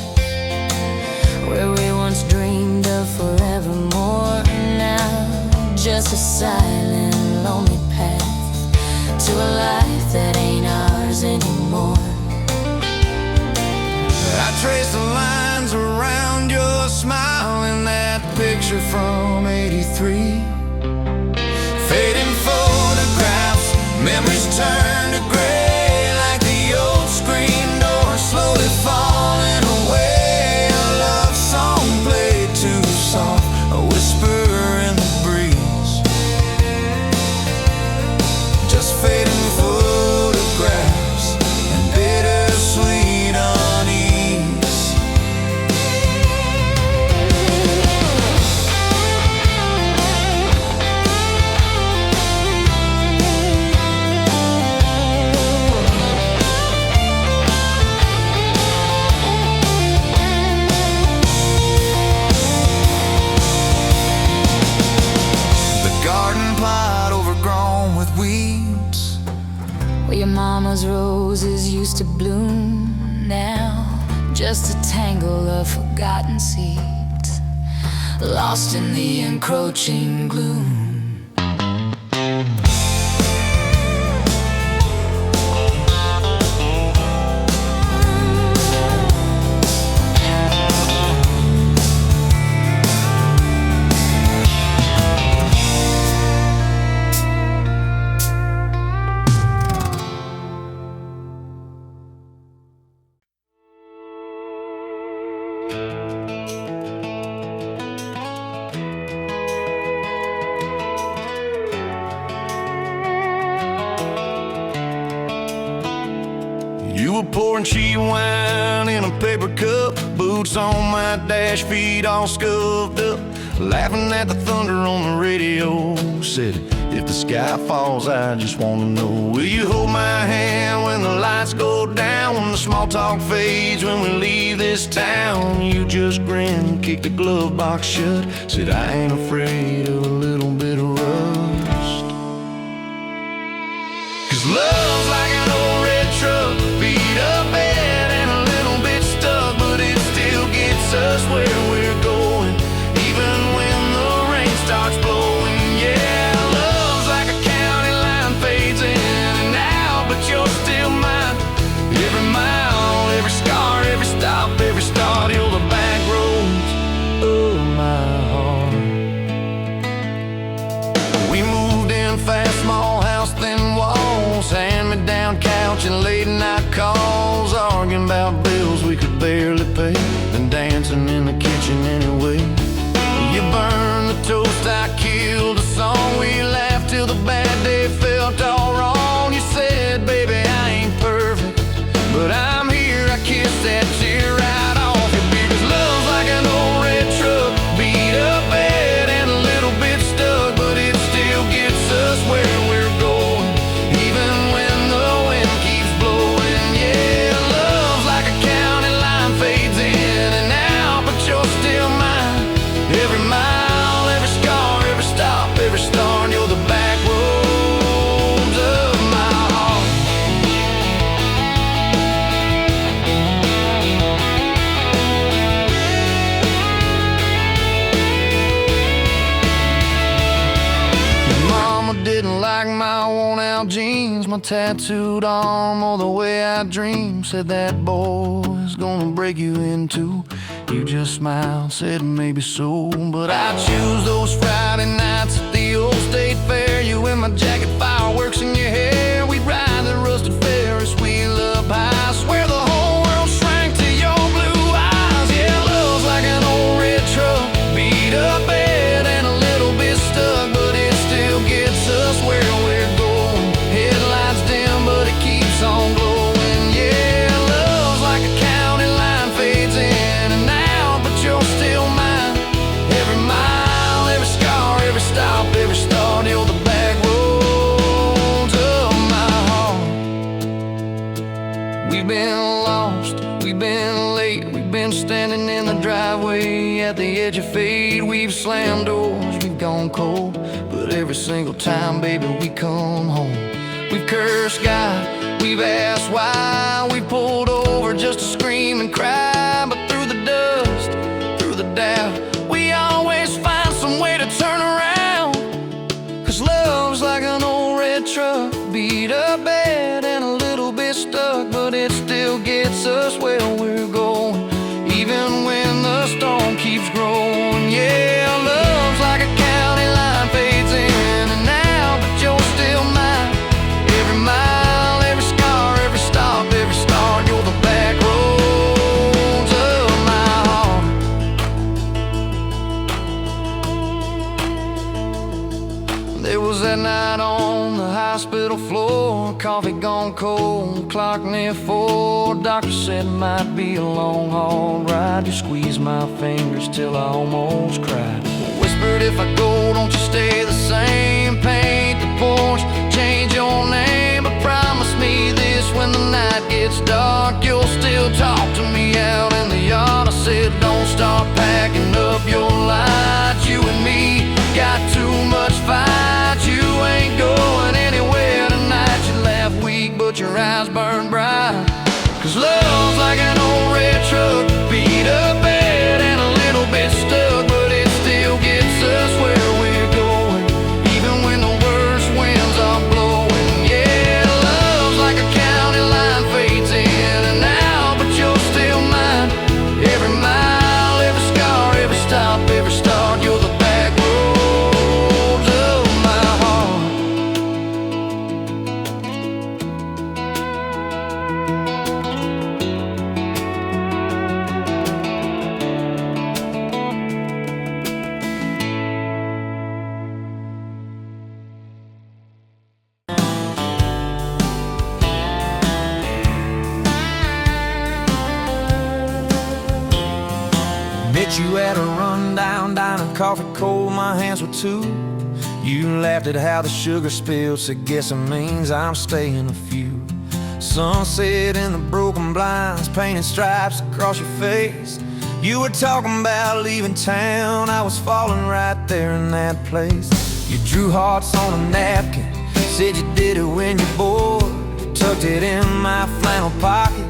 where we once dreamed of forevermore. Now just a silent, lonely path to a life that ain't ours anymore. I trace the lines around your smile picture from '83. Fading photographs, memories turn to gray, like the old screen door slowly falling away. A love song played too soft, a whisper in the breeze. Just fading photographs and bittersweet unease. Where your mama's roses used to bloom, now just a tangle of forgotten seeds, lost in the encroaching gloom. You were pouring cheap wine in a paper cup, boots on my dash, feet all scuffed up, laughing at the thunder on the radio. Said, if the sky falls, I just wanna know, will you hold my hand when the lights go down, when the small talk fades, when we leave this town? You just grinned, kicked the glove box shut, said, I ain't afraid of a little bit of rust. 'Cause love's like an old red truck, beat up bed and a little bit stuck, but it still gets us where we're going, even when the rain starts blowing. Yeah, love's like a county line, fades in and out, but you're still mine. Every mile, every scar, every stop, every start, you're the back roads of my heart. We moved in fast, small house, thin walls, hand-me-down couch and late night calls, arguing about bills we could barely pay, then dancing in the kitchen anyway. You burned the toast, I killed the song, we laughed till the bad day felt all wrong. You said, baby, I ain't perfect, but I'm here, I kissed that tear right off your beard. 'Cause love's like an old red truck, beat up bed and a little bit stuck, but it still gets us where we're going, even when the wind keeps blowing. Yeah, love's like a county line, fades in and out, but you're still mine. Every mile, every scar, every stop, every start, you're the back roads of my heart. Mama didn't like my worn-out jeans, my tattooed arm, or the way I dream. Said that boy's gonna break you in two. You just smiled, said maybe so, but I choose those Friday nights at the old state fair. You in my jacket, fireworks in your hair. We'd ride the rusted Ferris wheel up high. Swear the whole world shrank to your blue eyes. Yeah, love's like an old red truck, beat up bed and a little bit stuck, but it still gets us where we're going. Headlights dim, but it keeps on glowing. Yeah, love's like a county line, fades in and out, but you're still mine. Every mile, every scar, every stop, every start, you're the back roads of my heart. We've been lost, we've been late, we've been standing in the driveway at the edge of fate. We've slammed doors, we've gone cold, but every single time, baby, we come home. We've cursed God, we've asked why, we've pulled over just to scream and cry, but through the dust, through the doubt, we always find some way to turn around. 'Cause love's like an old red truck, beat up bed and a little bit stuck, but it still gets us where we're going, even when the storm keeps growing. Yeah, love It was that night on the hospital floor, coffee gone cold, clock near 4. Doctor said it might be a long haul ride. You squeezed my fingers till I almost cried. Whispered, if I go, don't you stay the same. Paint the porch, change your name, but promise me this: when the night gets dark, you'll still talk to me out in the yard. I said, don't start packing up your lights. You and me got too much fight. You ain't going anywhere tonight. You laugh weak, but your eyes burn bright. 'Cause love's like an old red truck, beat up bad and a little bit stuck, but it still gets us where we're going, even when the worst winds are blowing. Yeah, love's like a county line, fades in and out, but you're still mine. Every mile, every scar, every stop, every start, you're the back roads of my heart. Met you at a rundown diner, coffee cold, my hands were two. You laughed at how the sugar spilled, said guess it means I'm staying a few. Sunset in the broken blinds, painted stripes across your face. You were talking about leaving town, I was falling right there in that place. You drew hearts on a napkin, said you did it when you're bored. Tucked it in my flannel pocket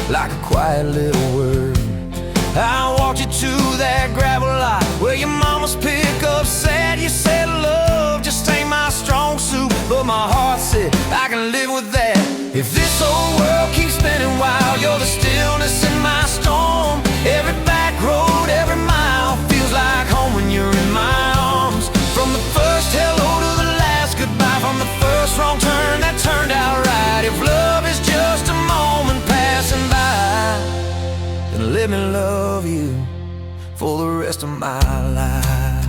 like a quiet little word. I walked you to that gravel lot where your mama's pickup sat. You said love just ain't my strong suit, but my heart said I can live with that. If this whole world keeps spinning wild, you're the stillness in my storm. Every back road, every mile feels like home when you're in my arms. From the first hello to the last goodbye, from the first wrong turn that turned out right. If love is just a moment passing by, then let me love you for the rest of my life.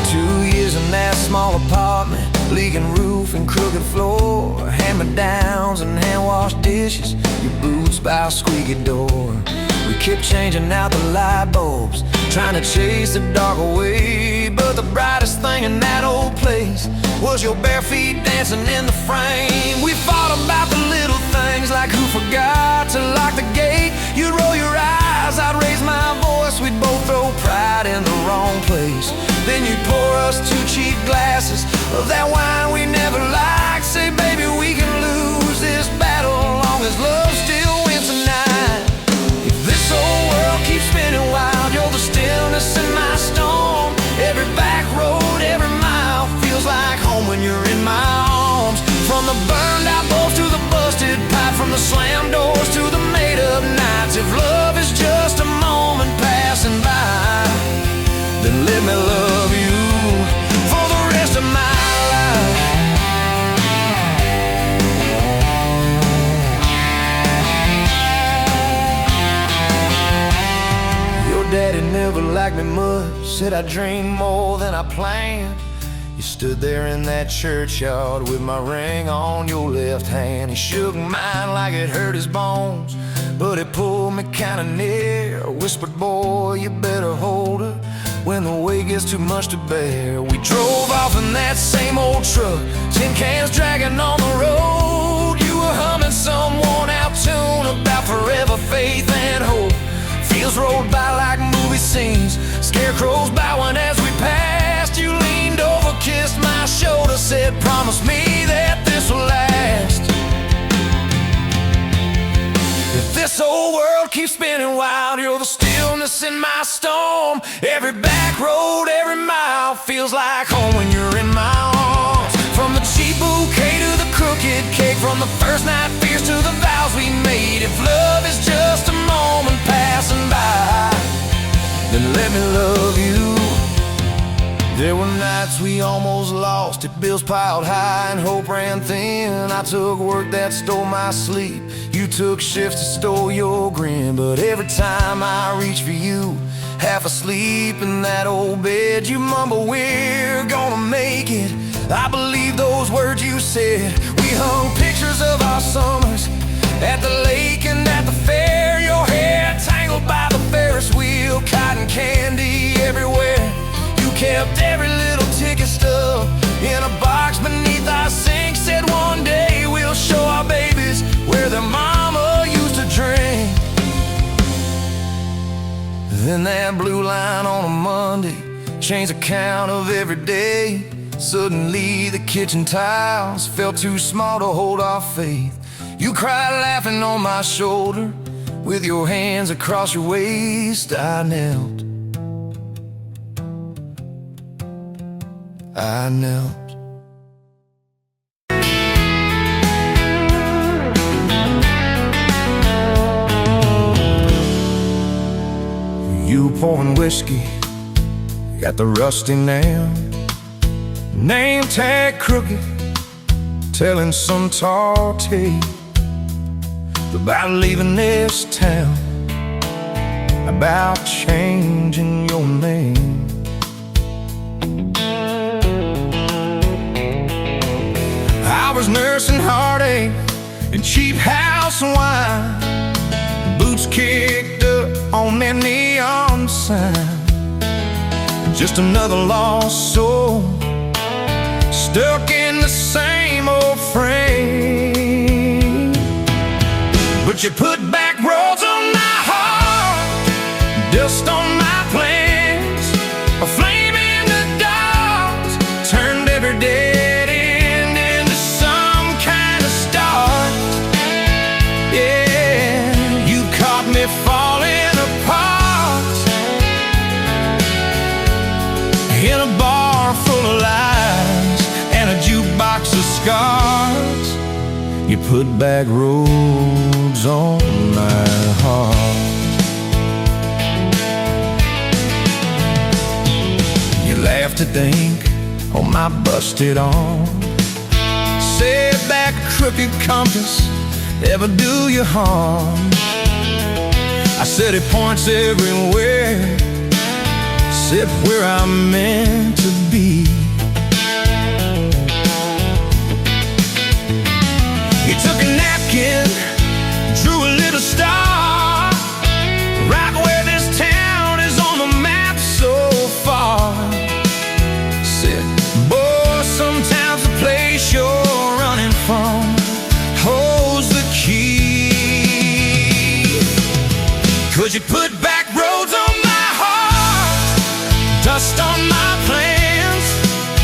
2 years in that small apartment, leaking roof and crooked floor, hand-me-downs and hand-washed dishes, your boots by a squeaky door. We kept changing out the light bulbs, trying to chase the dark away, but the brightest thing in that old place was your bare feet dancing in the frame. We fought about the little things, like who forgot to lock the gate. You'd roll your eyes, I'd raise my voice, we'd both throw pride in the wrong place. Then you'd pour us 2 cheap glasses of that wine we never liked. Say, baby, we can lose this battle long as love still wins tonight. If this whole world keeps spinning wild, you're the stillness in my storm. Every back road, every mile feels like home when you're in my arms. From the burned out bulbs to the busted pipe, from the slammed doors to the made up nights. If love is just a moment passing by, then let me love you for the rest of my life. Your daddy never liked me much, said I dreamed more than I planned. You stood there in that churchyard with my ring on your left hand. He shook mine like it hurt his bones, but it pulled me kinda near. Whispered, boy, you better hold her when the weight gets too much to bear. We drove off in that same old truck, tin cans dragging on the road. You were humming some worn out tune about forever faith and hope. Fields rolled by like movie scenes, scarecrows bowing as we passed. You leaned over, kissed my shoulder, said, promise me that this will last. If this whole world keeps spinning wild, you're the stillness in my storm. Every back road, every mile feels like home when you're in my arms. From the cheap bouquet to the crooked cake, from the first night fears to the vows we made. If love is just a moment passing by, then let me love you. There were nights we almost lost it, bills piled high and hope ran thin. I took work that stole my sleep, you took shifts that stole your grin. But every time I reach for you, half asleep in that old bed, you mumble, we're gonna make it. I believe those words you said. We hung pictures of our summers at the lake and at the fair. Your hair tangled by the Ferris wheel, cotton candy everywhere. You kept every little ticket stub in a box beneath our sink. Said one day we'll show our babies where their mama used to drink. Then that blue line on a Monday changed the count of every day. Suddenly the kitchen tiles felt too small to hold our faith. You cried laughing on my shoulder with your hands across your waist. I knelt. You pouring whiskey at the rusty nail, name tag crooked, telling some tall tale about leaving this town, about changing your name. I was nursing heartache and cheap house wine, boots kicked up on that neon sign. Just another lost soul stuck in the same old frame. But you put back roads on my heart, dust on my plans, a flame in the dark, turned every dead end into some kind of start. Yeah, you caught me falling apart in a bar full of lies and a jukebox of scars. You put back roads on my heart. You laughed to think on my busted arm, said that crooked compass ever do you harm. I said it points everywhere, except where I'm meant to be. You took a napkin, drew a little star, right where this town is on the map so far. Said, boy, sometimes the place you're running from holds the key. 'Cause you put back roads on my heart, dust on my plans,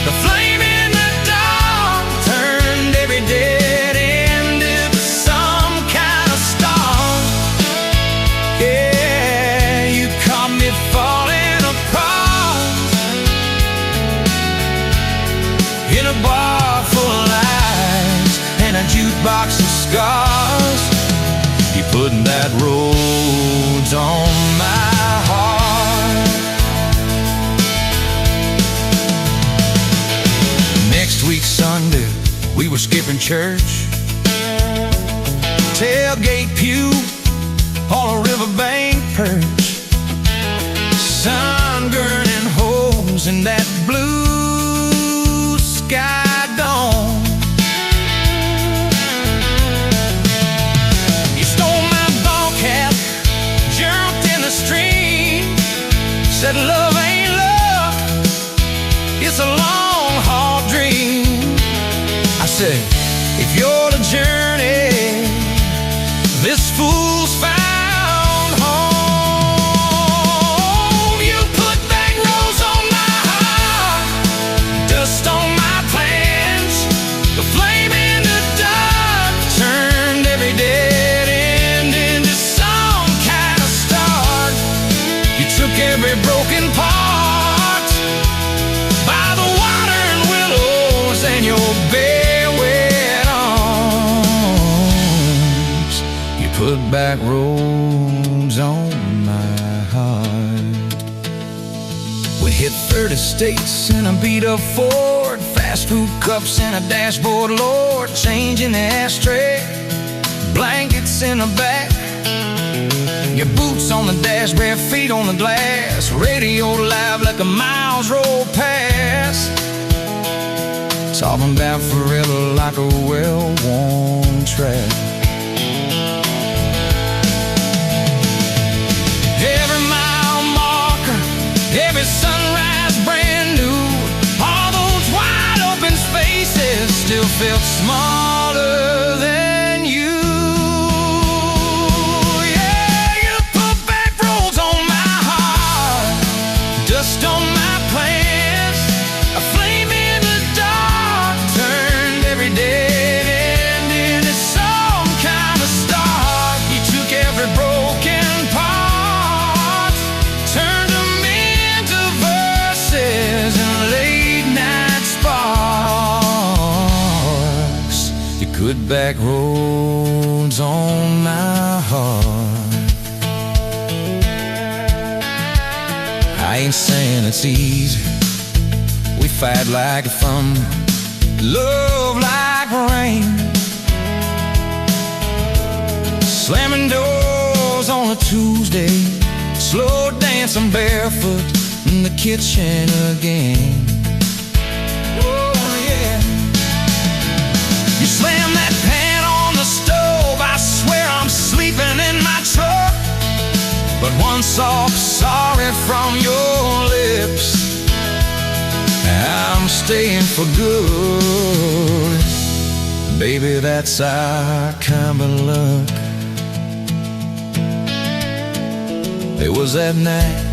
the flame in the dark turned every dead end into some kind of star. Yeah, you caught me falling apart in a bar full of lies and a jukebox of scars. You put that roads on my heart. Next week Sunday, we were skipping church, tailgate pew on a riverbank perch, sun burning holes in that blue sky dome. You stole my ball cap, jumped in the stream, said love ain't love, it's a long haul dream. I said, if you're the journey, this fool's found home. You put back roads on my heart, dust on my plans, the flame in the dark turned every dead end into some kind of start. You took every broken part by the water and willows and your bare wet arms. You put back roads on my heart. We hit 30 states in a beat-up Ford, fast food cups in a dashboard, Lord, change in the ashtray, blankets in the back, your boots on the dash, bare feet on the glass, radio live like a miles roll past. talking about forever like a well-worn track. Every mile marker, every sunrise brand new, all those wide open spaces still felt smaller than you. Yeah, you put back roads on my heart, dust on my plans, a flame in the dark turned every dead end into some kind of start. You took every broken part, turned them into verses and late night sparks. You put back roads on my heart. I ain't saying it's easy. We fight like a thunder, love like rain, slamming doors on a Tuesday, slow dancing barefoot in the kitchen again. Oh yeah. You slam that pan on the stove, I swear I'm sleeping in my truck. But one soft sorry from your lips, I'm staying for good. Baby, that's our kind of luck. It was that night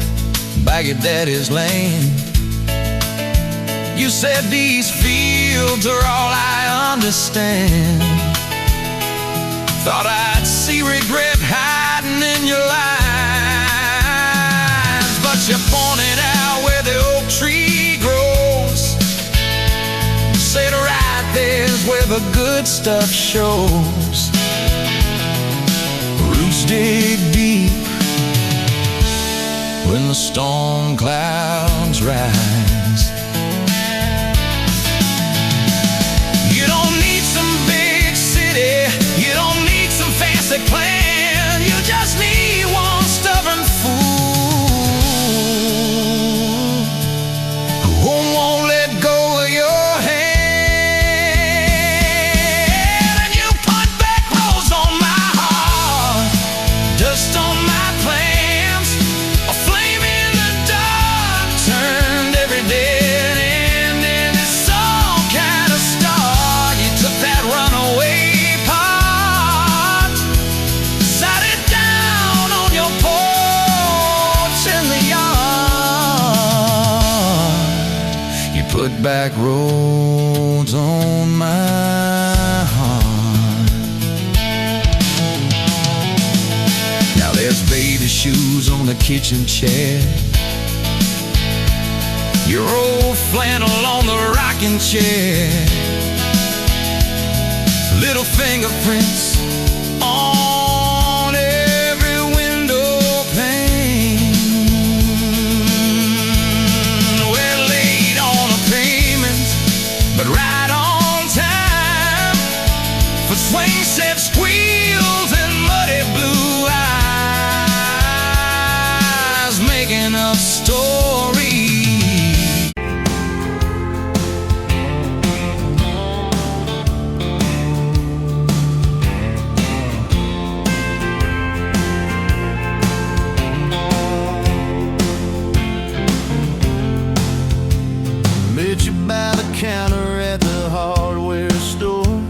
by your daddy's land. You said these fields are all I understand. Thought I'd see regret hiding in your eyes, but you pointed out where the oak tree grows. Said right there's where the good stuff shows. Roots dig deep when the storm clouds rise. You don't need some big city, you don't need some fancy plan, you just need one stubborn fool who won't let go of your hand. And you put back roads on my heart, dust on my plans, a flame in the dark turned every dead end into some kind of star. You took that runaway part, sat it down on your porch in the yard. You put back roads on my heart. Now there's baby shoes on the kitchen chair, your old flannel on the rocking chair, little fingerprints on every window pane. We're late on a payment, but right on time for swing set squeals and muddy blue eyes, making up stories. Met you by the counter at the hardware store,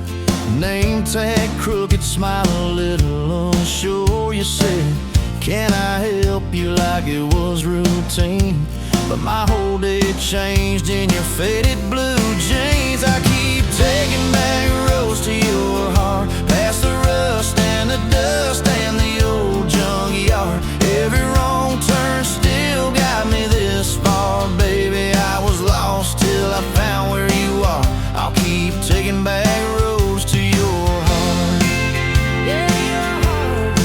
name tag crooked, smile a little unsure. You said, can I help you, like it was routine, but my whole day changed in your faded blue jeans. I keep taking back roads to your heart, past the rust and the dust and the old junkyard. Every wrong turn still got me this far, baby. I was lost till I found where you are. I'll keep taking back roads to your heart. Yeah, your heart.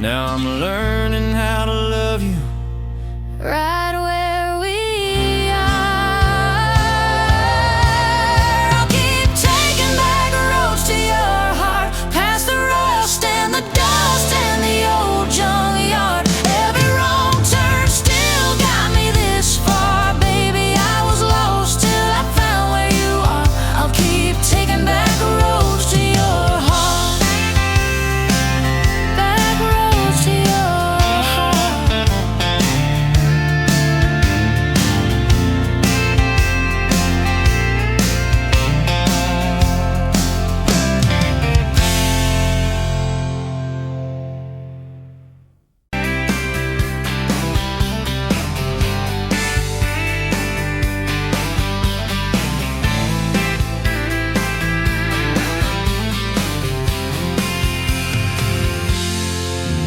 Now I'm learning how to love you right where we are. I'll keep taking back roads to your heart, past the rust and the dust and the old junkyard. Every wrong turn still got me this far. Baby, I was lost till I found where you are. I'll keep taking back roads to your heart, back roads to your heart.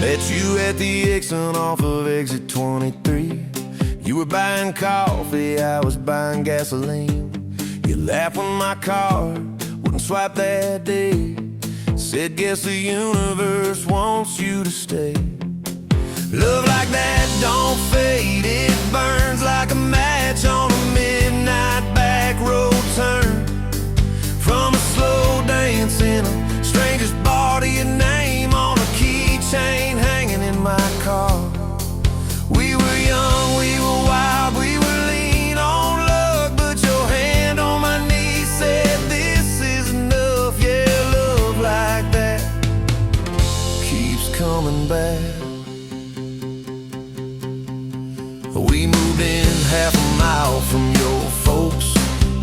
Met you at the exit off of exit 23. You were buying coffee, I was buying gasoline. You laughed when my card wouldn't swipe that day. Said, guess the universe wants you to stay. Love like that don't fade, it burns like a match on a midnight back road turn. From a slow dance in a stranger's bar to your name on a keychain hanging in my car. We were young, we were wild, we were lean on luck, but your hand on my knee said this is enough. Yeah, love like that keeps coming back. We moved in half a mile from your folks.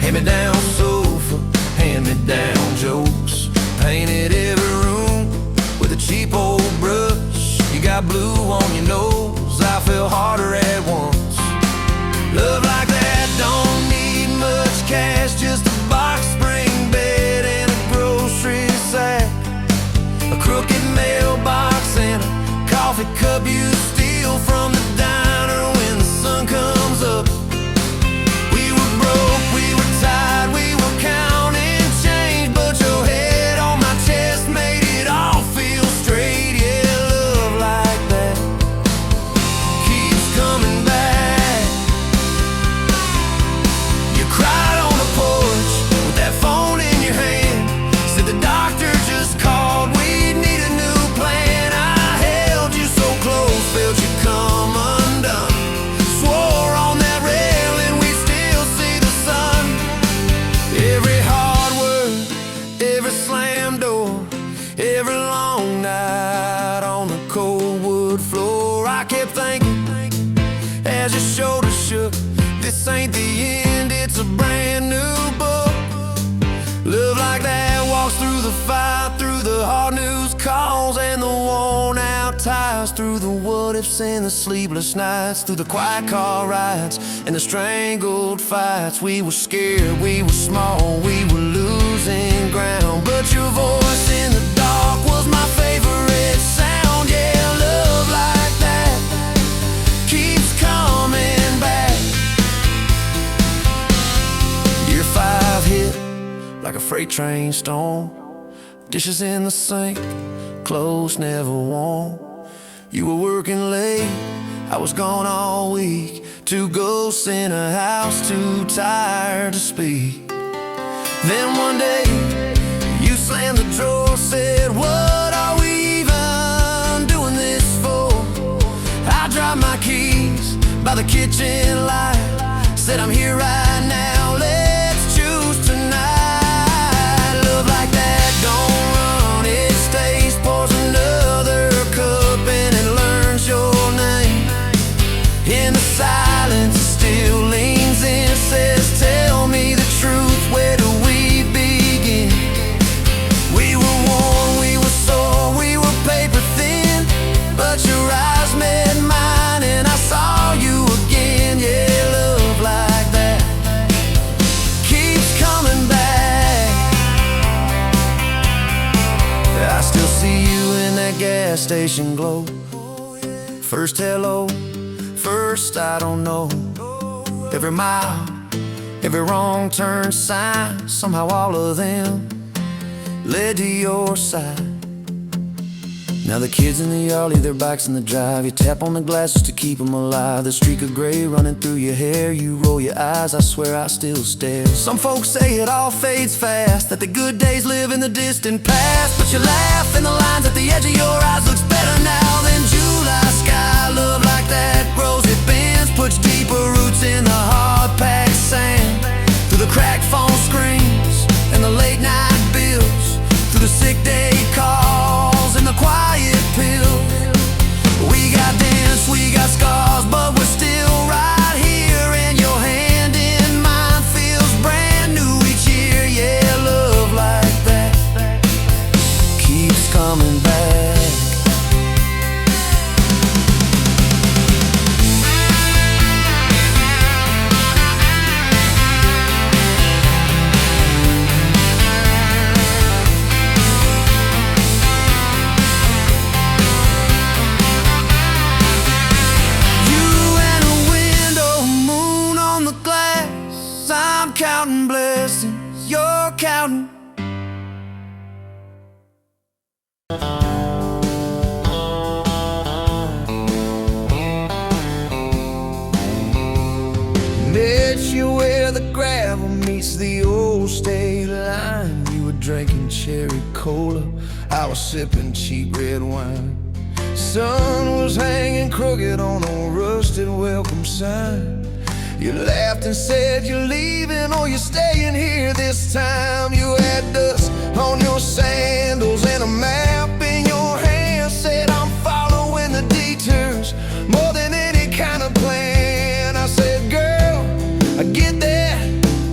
Hand-me-down sofa, hand-me-down jokes. Painted every room with a cheap old brush. You got blue on your nose, I fell harder at once. Love like that don't need much cash, just a box spring bed and a grocery sack, a crooked mailbox and a coffee cup you steal from the diner when the sun comes up. We were broke, we were tired, we were counting change, but your head on my chest made it all feel straight. Yeah, love like that keeps coming back. You cried on the porch with that phone in your hand. Said the doctor just called, we need a new plan. I held you so close, felt you come undone. Swore on that railing we still see the sun. Every hard word, every slam door, every long night on the cold wood floor. I kept thinking as your shoulders shook, this ain't the end, it's a brand new book. Love like that walks through the fight, through the hard news calls and the worn out tires, through the what ifs and the sleepless nights, through the quiet car rides and the strangled fights. We were scared, we were small, we were losing ground, but your voice in the dark was my favorite sound. Yeah, love like that keeps coming back. Year 5 hit like a freight train storm. Dishes in the sink, clothes never warm. You were working late, I was gone all week. 2 ghosts in a house, too tired to speak. Then one day, you slammed the drawer, said, what are we even doing this for? I dropped my keys by the kitchen light, said I'm here right now, let's choose tonight. Love like that don't run, it stays, pours another cup and it learns your name. In the silence it still leans in, says tell me the truth, where do we begin? We were worn, we were sore, we were paper thin, but your eyes met mine and I saw you again. Yeah, love like that keeps coming back. I still see you in that gas station glow. First hello, first I don't know. Every mile, every wrong turn sign, somehow all of them led to your side. Now the kids in the yard leave their bikes in the drive. You tap on the glasses to keep them alive. The streak of gray running through your hair. You roll your eyes, I swear I still stare. Some folks say it all fades fast, that the good days live in the distant past. But you laugh and the lines at the edge of your eyes looks better now than July sky. Love like that grows, it bends, puts deeper roots in the hard-packed sand. Through the cracked phone screens and the late night bills, through the sick day calls and the quiet pills. We got dents, we got scars, but we're still right here. And your hand in mine feels brand new each year. Yeah, love like that keeps coming back. I'm counting blessings, you're counting. Met you where the gravel meets the old state line. You were drinking cherry cola, I was sipping cheap red wine. Sun was hanging crooked on a rusted welcome sign. You laughed and said you're leaving or you're staying here this time. You had dust on your sandals and a map in your hand. Said I'm following the detours more than any kind of plan. I said, girl, I get that,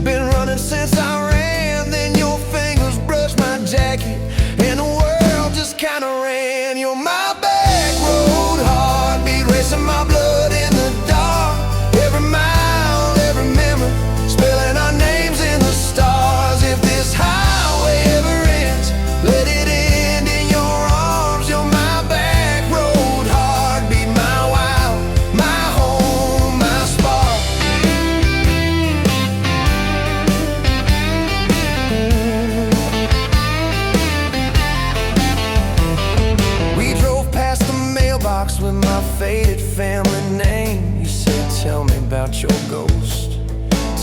been running since I ran. Then your fingers brushed my jacket and the world just kinda ran. You're my back road heartbeat, racing my blood in the dark. Every mile, every memory, spelling our names in the stars. If this highway ever ends, let it end in your arms. You're my back road heartbeat, my wild, my home, my spark. We drove past the mailbox with my faded family name. You said, tell me about your ghost,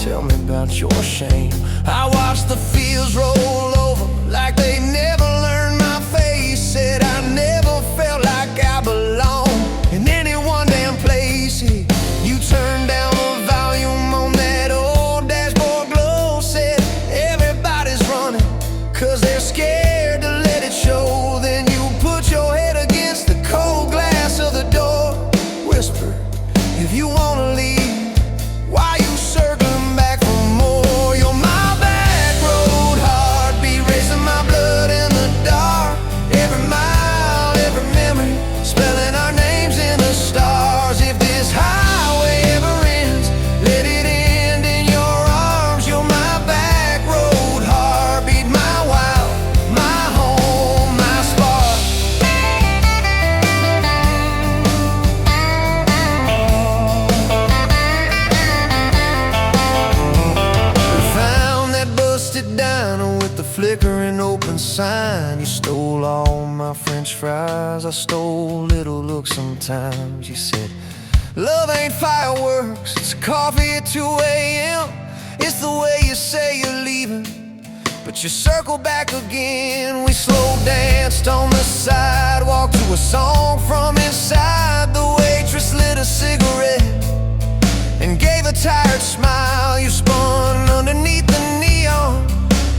tell me about your shame. I watched the fields roll over like they never learned my face. Said I never felt like I belonged in any one damn place. You turned down the volume on that old dashboard glow. Said everybody's running cause they're scared to let it show. Then you put your head against the cold glass of the door. Whisper, if you wanna leave, why you circling back for more? You're my back road heartbeat, racing my blood in the dark. Every mile, every memory, spelling our names in the stars. If this highway ever ends, let it end in your arms. You're my back road heartbeat, my wild, my home, my spark. Found that busted diner with the flickering open sign. You stole all my french fries, I stole little looks sometimes. You said, love ain't fireworks, it's coffee at 2 a.m. It's the way you say you're leaving, but you circle back again. We slow danced on the sidewalk to a song from inside. The waitress lit a cigarette and gave a tired smile. You spun underneath the neon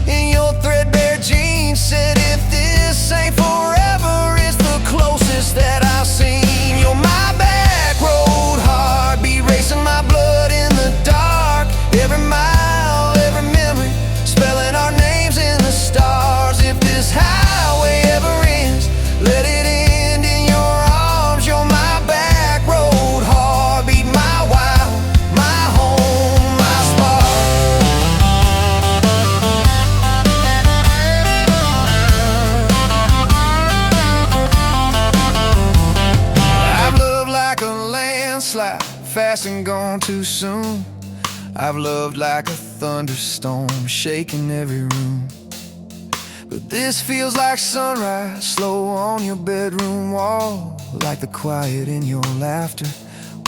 in your threadbare jeans. Said if this ain't forever, it's the closest that I've seen. You're my back road heartbeat, racing my blood in the dark. Every mile, every memory, spelling our names in the stars. If this highway ever ends, let it end in your arms. You're my back road heartbeat, my wild, my home, my spark. I've loved like a landslide, fast and gone too soon. I've loved like a thunderstorm, shaking every room. But this feels like sunrise, slow on your bedroom wall, like the quiet in your laughter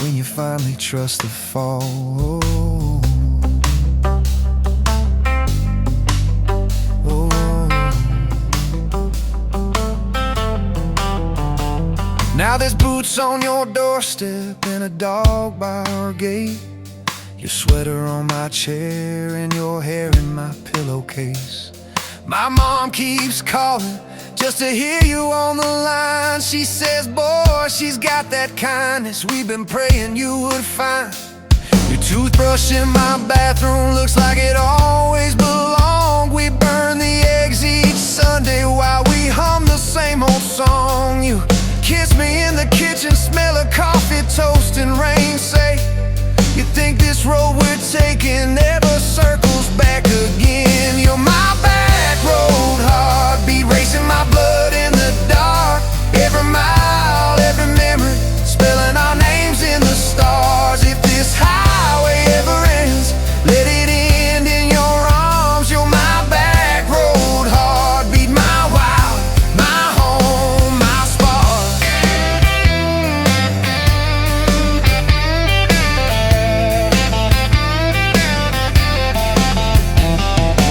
when you finally trust the fall. Now there's boots on your doorstep and a dog by our gate, your sweater on my chair and your hair in my pillowcase. My mom keeps calling just to hear you on the line. She says, boy, she's got that kindness we've been praying you would find. Your toothbrush in my bathroom looks like it always belonged. We burn the eggs each Sunday while we hum the same old song. You kiss me in the kitchen, smell of coffee, toast and rain. Say, you think this road we're taking never circles back again. You're my back road heartbeat, racing my blood in the dark. Every mile, every memory, spelling our names in the stars. If this highway ever ends, let it end in your arms. You're my back road heartbeat, my wild, my home, my spark.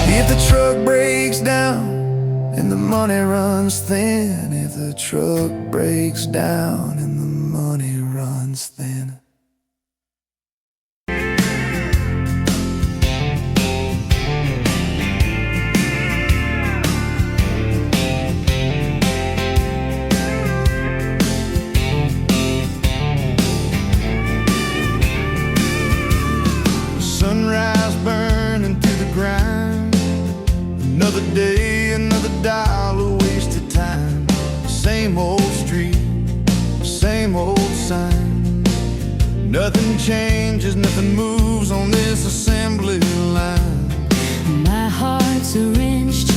If the truck breaks down and the money runs thin, if the truck breaks down and the money runs thin. Sunrise burning through the grind, another day, another dollar wasted time. Same old street, same old sign. Nothing changes, nothing moves on this assembly line. My heart's a wrenched,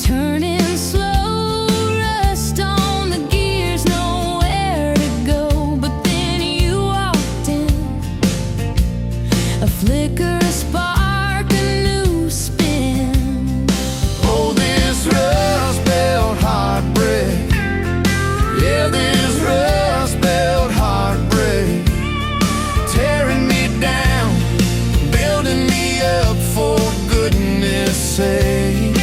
turning slow, rust on the gears, nowhere to go. But then you walked in, a flicker, a spark, a new spin. Oh, this rust belt heartbreak, yeah, this rust belt heartbreak, tearing me down, building me up, for goodness sake.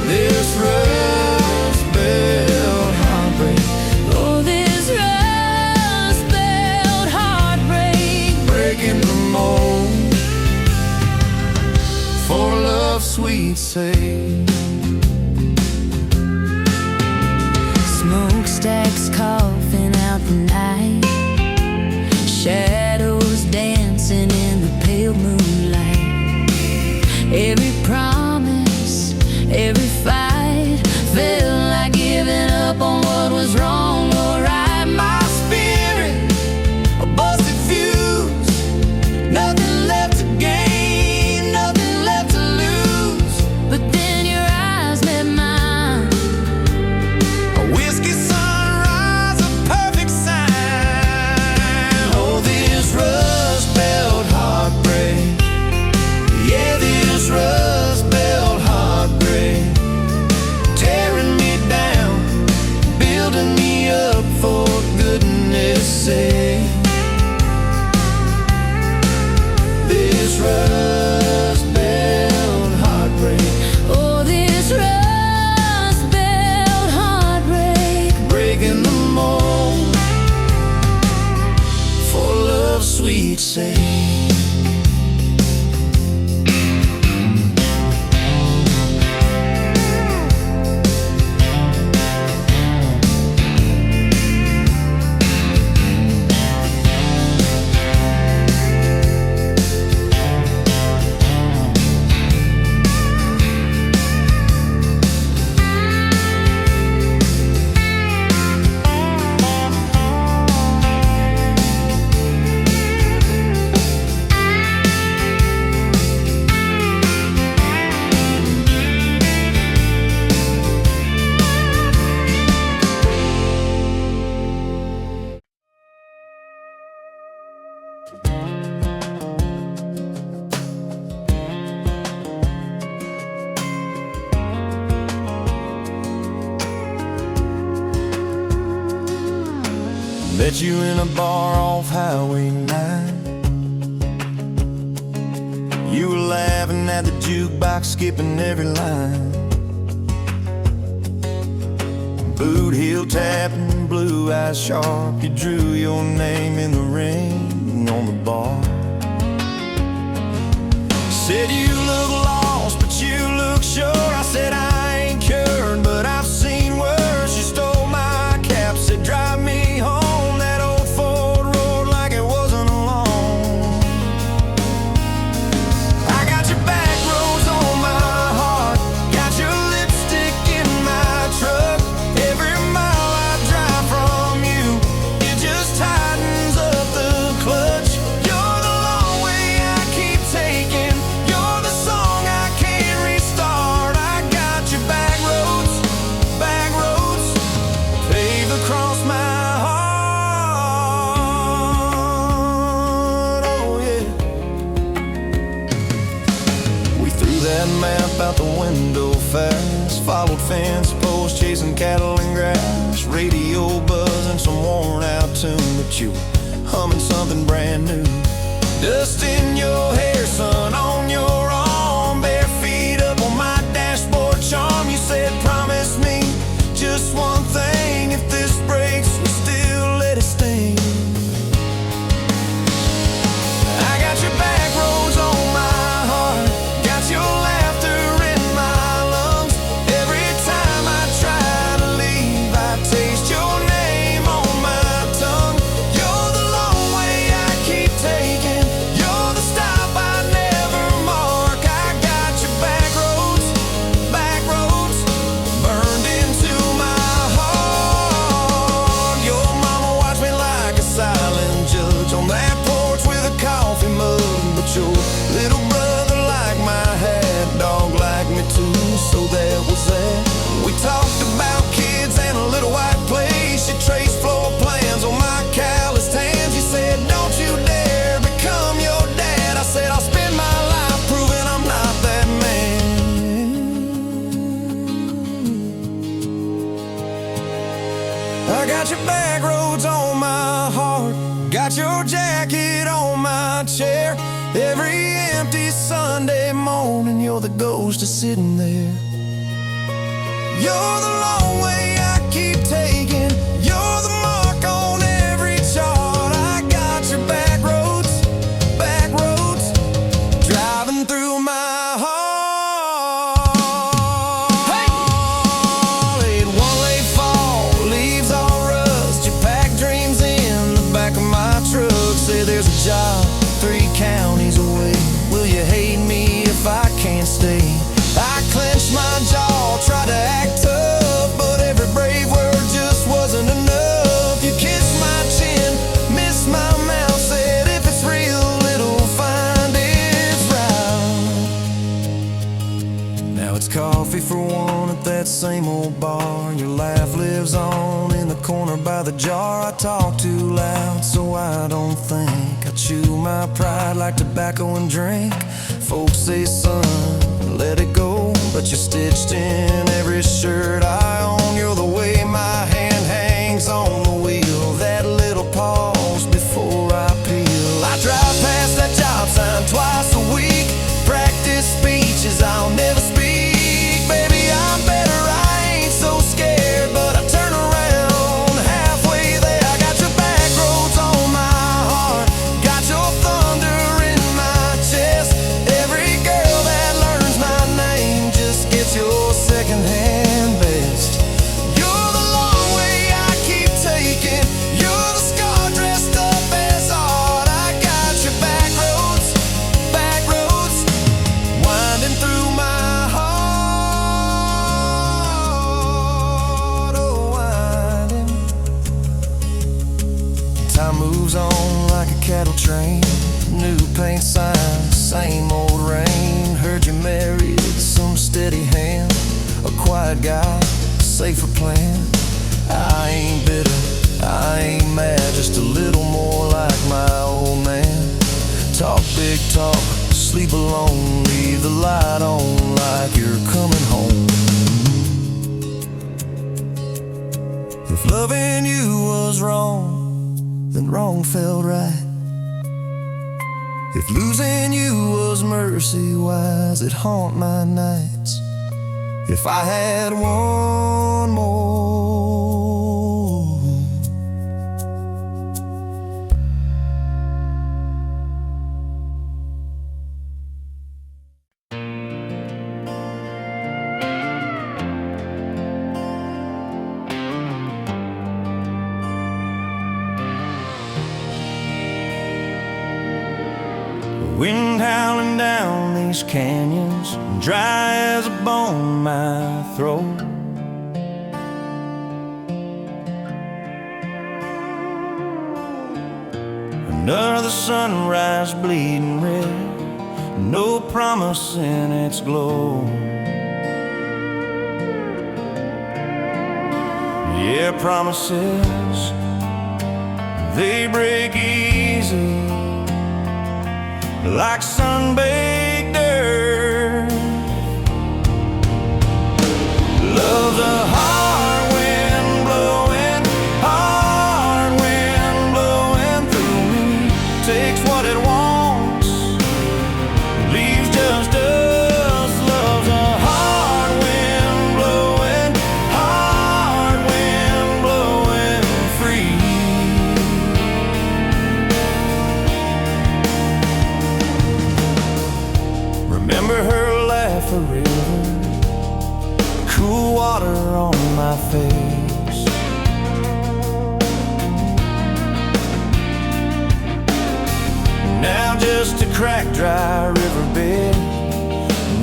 This rust belt heartbreak, Oh, this rust belt heartbreak, breaking the mold, for love's sweet sake. smokestacks coughing out the night, shadows dancing in the pale moonlight. Every promise, every fight felt like giving up on what was wrong or right. My spirit, a busted fuse, nothing left to gain, nothing left to lose. But then your eyes met mine, A whiskey sunrise, a perfect sign. Oh, this rust belt heartbreak, yeah, this rust belt heartbreak, tearing me down, building me Met you in a bar off Highway 9. You were laughing at the jukebox, skipping every line. Boot heel tapping, blue eyes sharp. You drew your name in the ring on the bar. Said you look lost, but you look sure. I said I ain't cured, but I've seen worse. You stole my cap, said drive me home. That old Ford road like it wasn't alone. I got your back roads on my heart, got your lipstick in my truck. Every mile I drive from you, it just tightens up the clutch. You're the long way I keep taking, you're the song I can't restart. I got your back roads, paved across my heart. Oh yeah. We threw that map out the window fast, followed fence posts, chasing cattle and grass, radio buzzing some worn out tune, but you were humming something brand new. Dust in your hair, sun on your arm, bare feet up on my dashboard charm. You said promise me just one thing, if this breaks we still let it sting. I got your back roads on my heart, got your laughter in my lungs. Every time I try to leave, I taste your name on my tongue. You're the long way I keep taking, you're the stop I never mark. I got your back roads, burned into my heart. Your mama watched me like a silent judge on that porch with a coffee mug, but your little brother liked my hat, dog liked me too, so that was that. We talked about kids and a little white place. You traced floor plans on my calloused hands. You said don't you dare become your dad. I said I'll spend my life proving I'm not that man. I got your back roads on my heart, got your jacket on my chair. Every empty Sunday morning, you're the ghost of sitting there. You're the long way I keep taking, you're the mark on every chart. I got your back roads, driving through my heart. Hey! Let one late fall, leaves all rust. You pack dreams in the back of my truck. Say there's a job 3 counties away. Will you hate me if I can't stay? I clenched my jaw, tried to act tough, but every brave word just wasn't enough. You kissed my chin, missed my mouth, said if it's real, it'll find its route. Now it's coffee for one at that same old bar. Your laugh lives on in the corner by the jar. I talk too loud, so I don't think. I chew my pride like tobacco and drink. Folks say, son, let it go, but you're stitched in every shirt I own. You're the way my hand hangs on the wheel, that little pause before I peel. I drive past that job sign twice a week, practice speeches I'll never speak. Baby, I'm better, I ain't so scared, but I turn around halfway there. I got your back roads on my heart, got your thunder in my chest. Every girl that learns my name just gets your secondhand best. You're the long way I keep taking, you're the scar dressed up as art. I got your back roads, winding through my heart. Oh, winding. Time moves on like a cattle train, new paint signs, same old rain. Heard you married some steady hand, a quiet guy, safer plan. I ain't bitter, I ain't mad, just a little more like my old man. Talk big talk, sleep alone, leave the light on like you're coming home. If loving you was wrong, then wrong felt right. If losing you was mercy, why does it haunt my nights? If I had one more, wind howling down these canyons, dry as a bone my throat. Another sunrise bleeding red, no promise in its glow. Yeah, promises, they break easy, like sun-baked earth. Love's a hard wind blowing, hard wind blowing through me. Takes what it wants, leaves just us. Love's a hard wind blowing, hard wind blowing free. Remember her laugh, a river, cool water on my face. Now just a cracked, dry riverbed,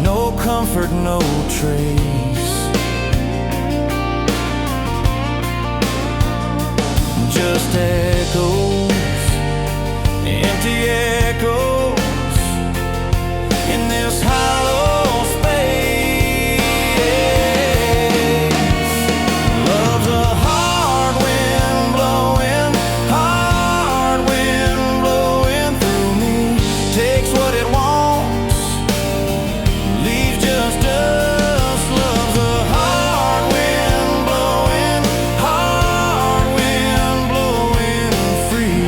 no comfort, no trace. Just echoes, empty echoes in this hollow space. Love's a hard wind blowing, hard wind blowing through me. Takes what it wants, leaves just us. Love's a hard wind blowing, hard wind blowing free.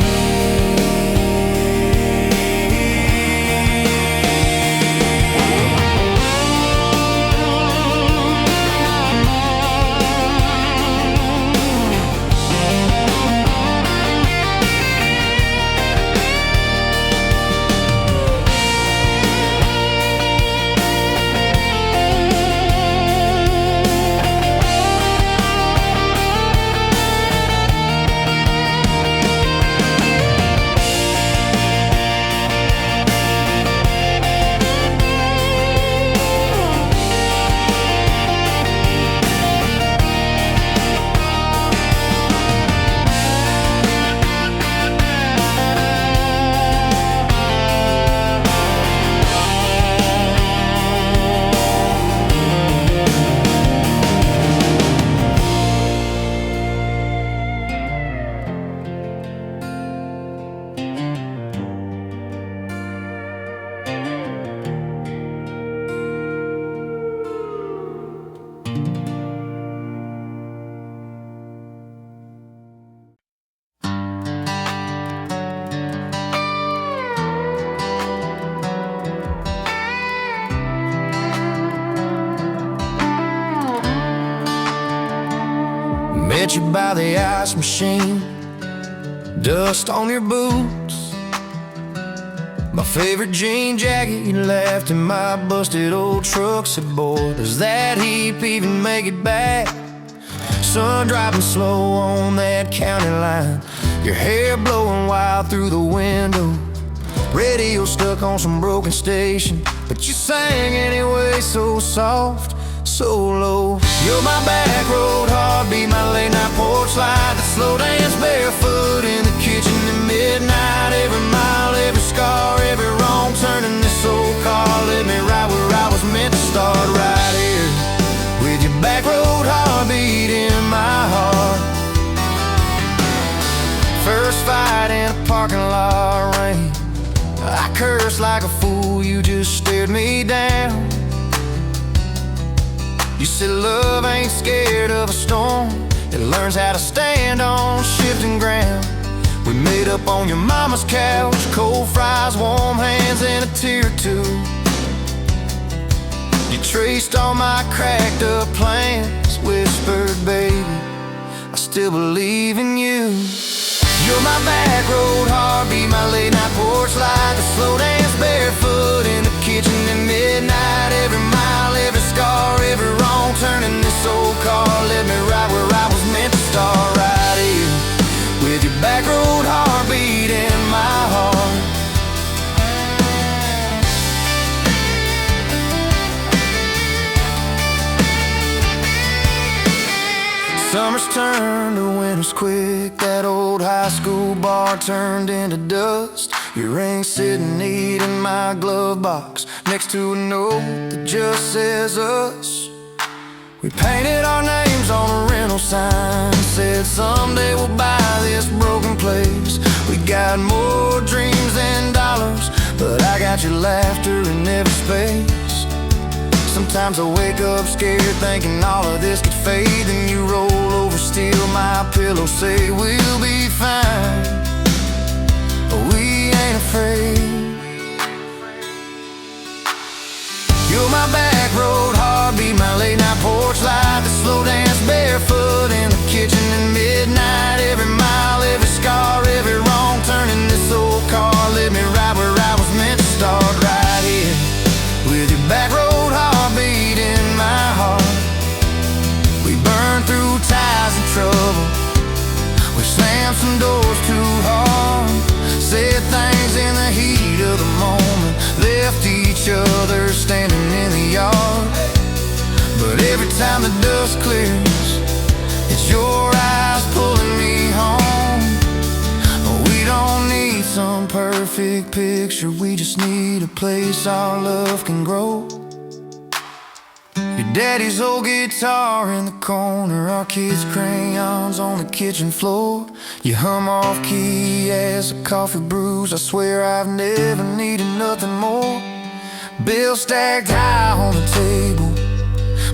Met you by the ice machine, dust on your boots, my favorite jean jacket you left in my busted old truck. Said, boy, does that heap even make it back? Sun driving slow on that county line, your hair blowing wild through the window. Radio stuck on some broken station, but you sang anyway, so soft, so low. You're my back road heartbeat, my late night porch light, the slow dance barefoot in the kitchen at midnight. Every mile, every scar, every wrong turn in this old car led me right where I was meant to start, right here with your back road heartbeat in my heart. First fight in a parking lot rain, I cursed like a fool, you just stared me down. You said love ain't scared of a storm, it learns how to stand on shifting ground. We made laid up on your mama's couch, cold fries, warm hands, and a tear or two. You traced all my cracked up plans, whispered, baby, I still believe in you. You're my back road heartbeat, my late night porch light, the slow dance barefoot in the kitchen at midnight. Every mile, every scar, every wrong turn in this old car led me right where I was meant to start, right here with your back road heartbeat in my heart. Summers turned to winters quick. That old high school bar turned into dust. Your ring sitting neat in my glove box, next to a note that just says us. We painted our names on a rental sign, said someday we'll buy this broken place. We got more dreams than dollars, but I got your laughter in every space. Sometimes I wake up scared, thinking all of this could fade. Then you roll over, steal my pillow, say we'll be fine, but we ain't afraid. You're my back road heartbeat, my late night porch light, the slow dance barefoot in the kitchen at midnight. Every mile, every scar, every wrong turn in this old car led me right where I was meant to start, right here with your back road heartbeat in my heart. We burned through ties and trouble, we slammed some doors too hard, said things in the heat of the moment, left each other standing in the yard. But every time the dust clears, it's your eyes pulling me home. We don't need some perfect picture, we just need a place our love can grow. Your daddy's old guitar in the corner, our kids' crayons on the kitchen floor. You hum off key as the coffee brews, I swear I've never needed nothing more. Bills stacked high on the table,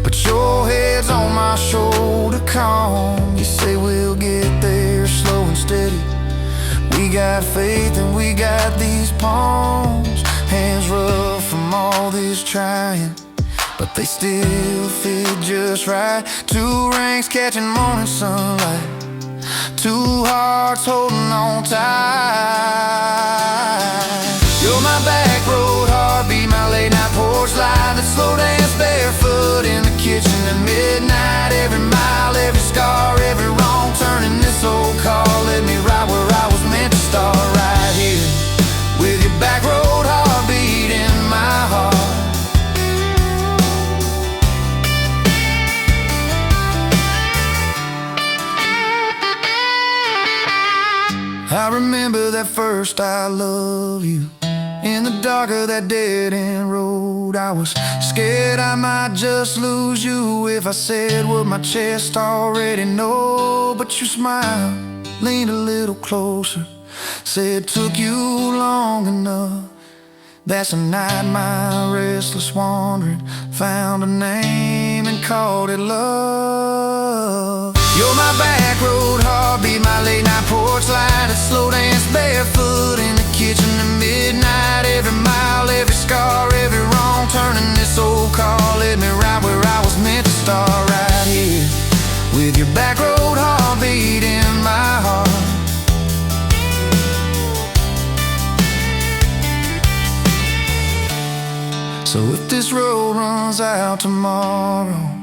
but your head's on my shoulder, calm. You say we'll get there slow and steady. We got faith and we got these palms, hands rough from all this trying, but they still fit just right. Two rings catching morning sunlight, two hearts holding on tight. You're my back road heartbeat, my late night porch light, that slow dance barefoot in the kitchen at midnight. Every mile, every scar, every wrong turn in this old car led me right where I was meant to start, right here with your back road heartbeat in my heart. I remember that first I love you in the dark of that dead-end road. I was scared I might just lose you if I said what my chest already know. But you smiled, leaned a little closer, said took you long enough. That's the night my restless wandering found a name and called it love. You're my back road heartbeat, my late night porch light, that slow dance barefoot in the kitchen at midnight. Every mile, every scar, every wrong turn in this old car led me right where I was meant to start, right here with your back road heartbeat in my heart. So if this road runs out tomorrow,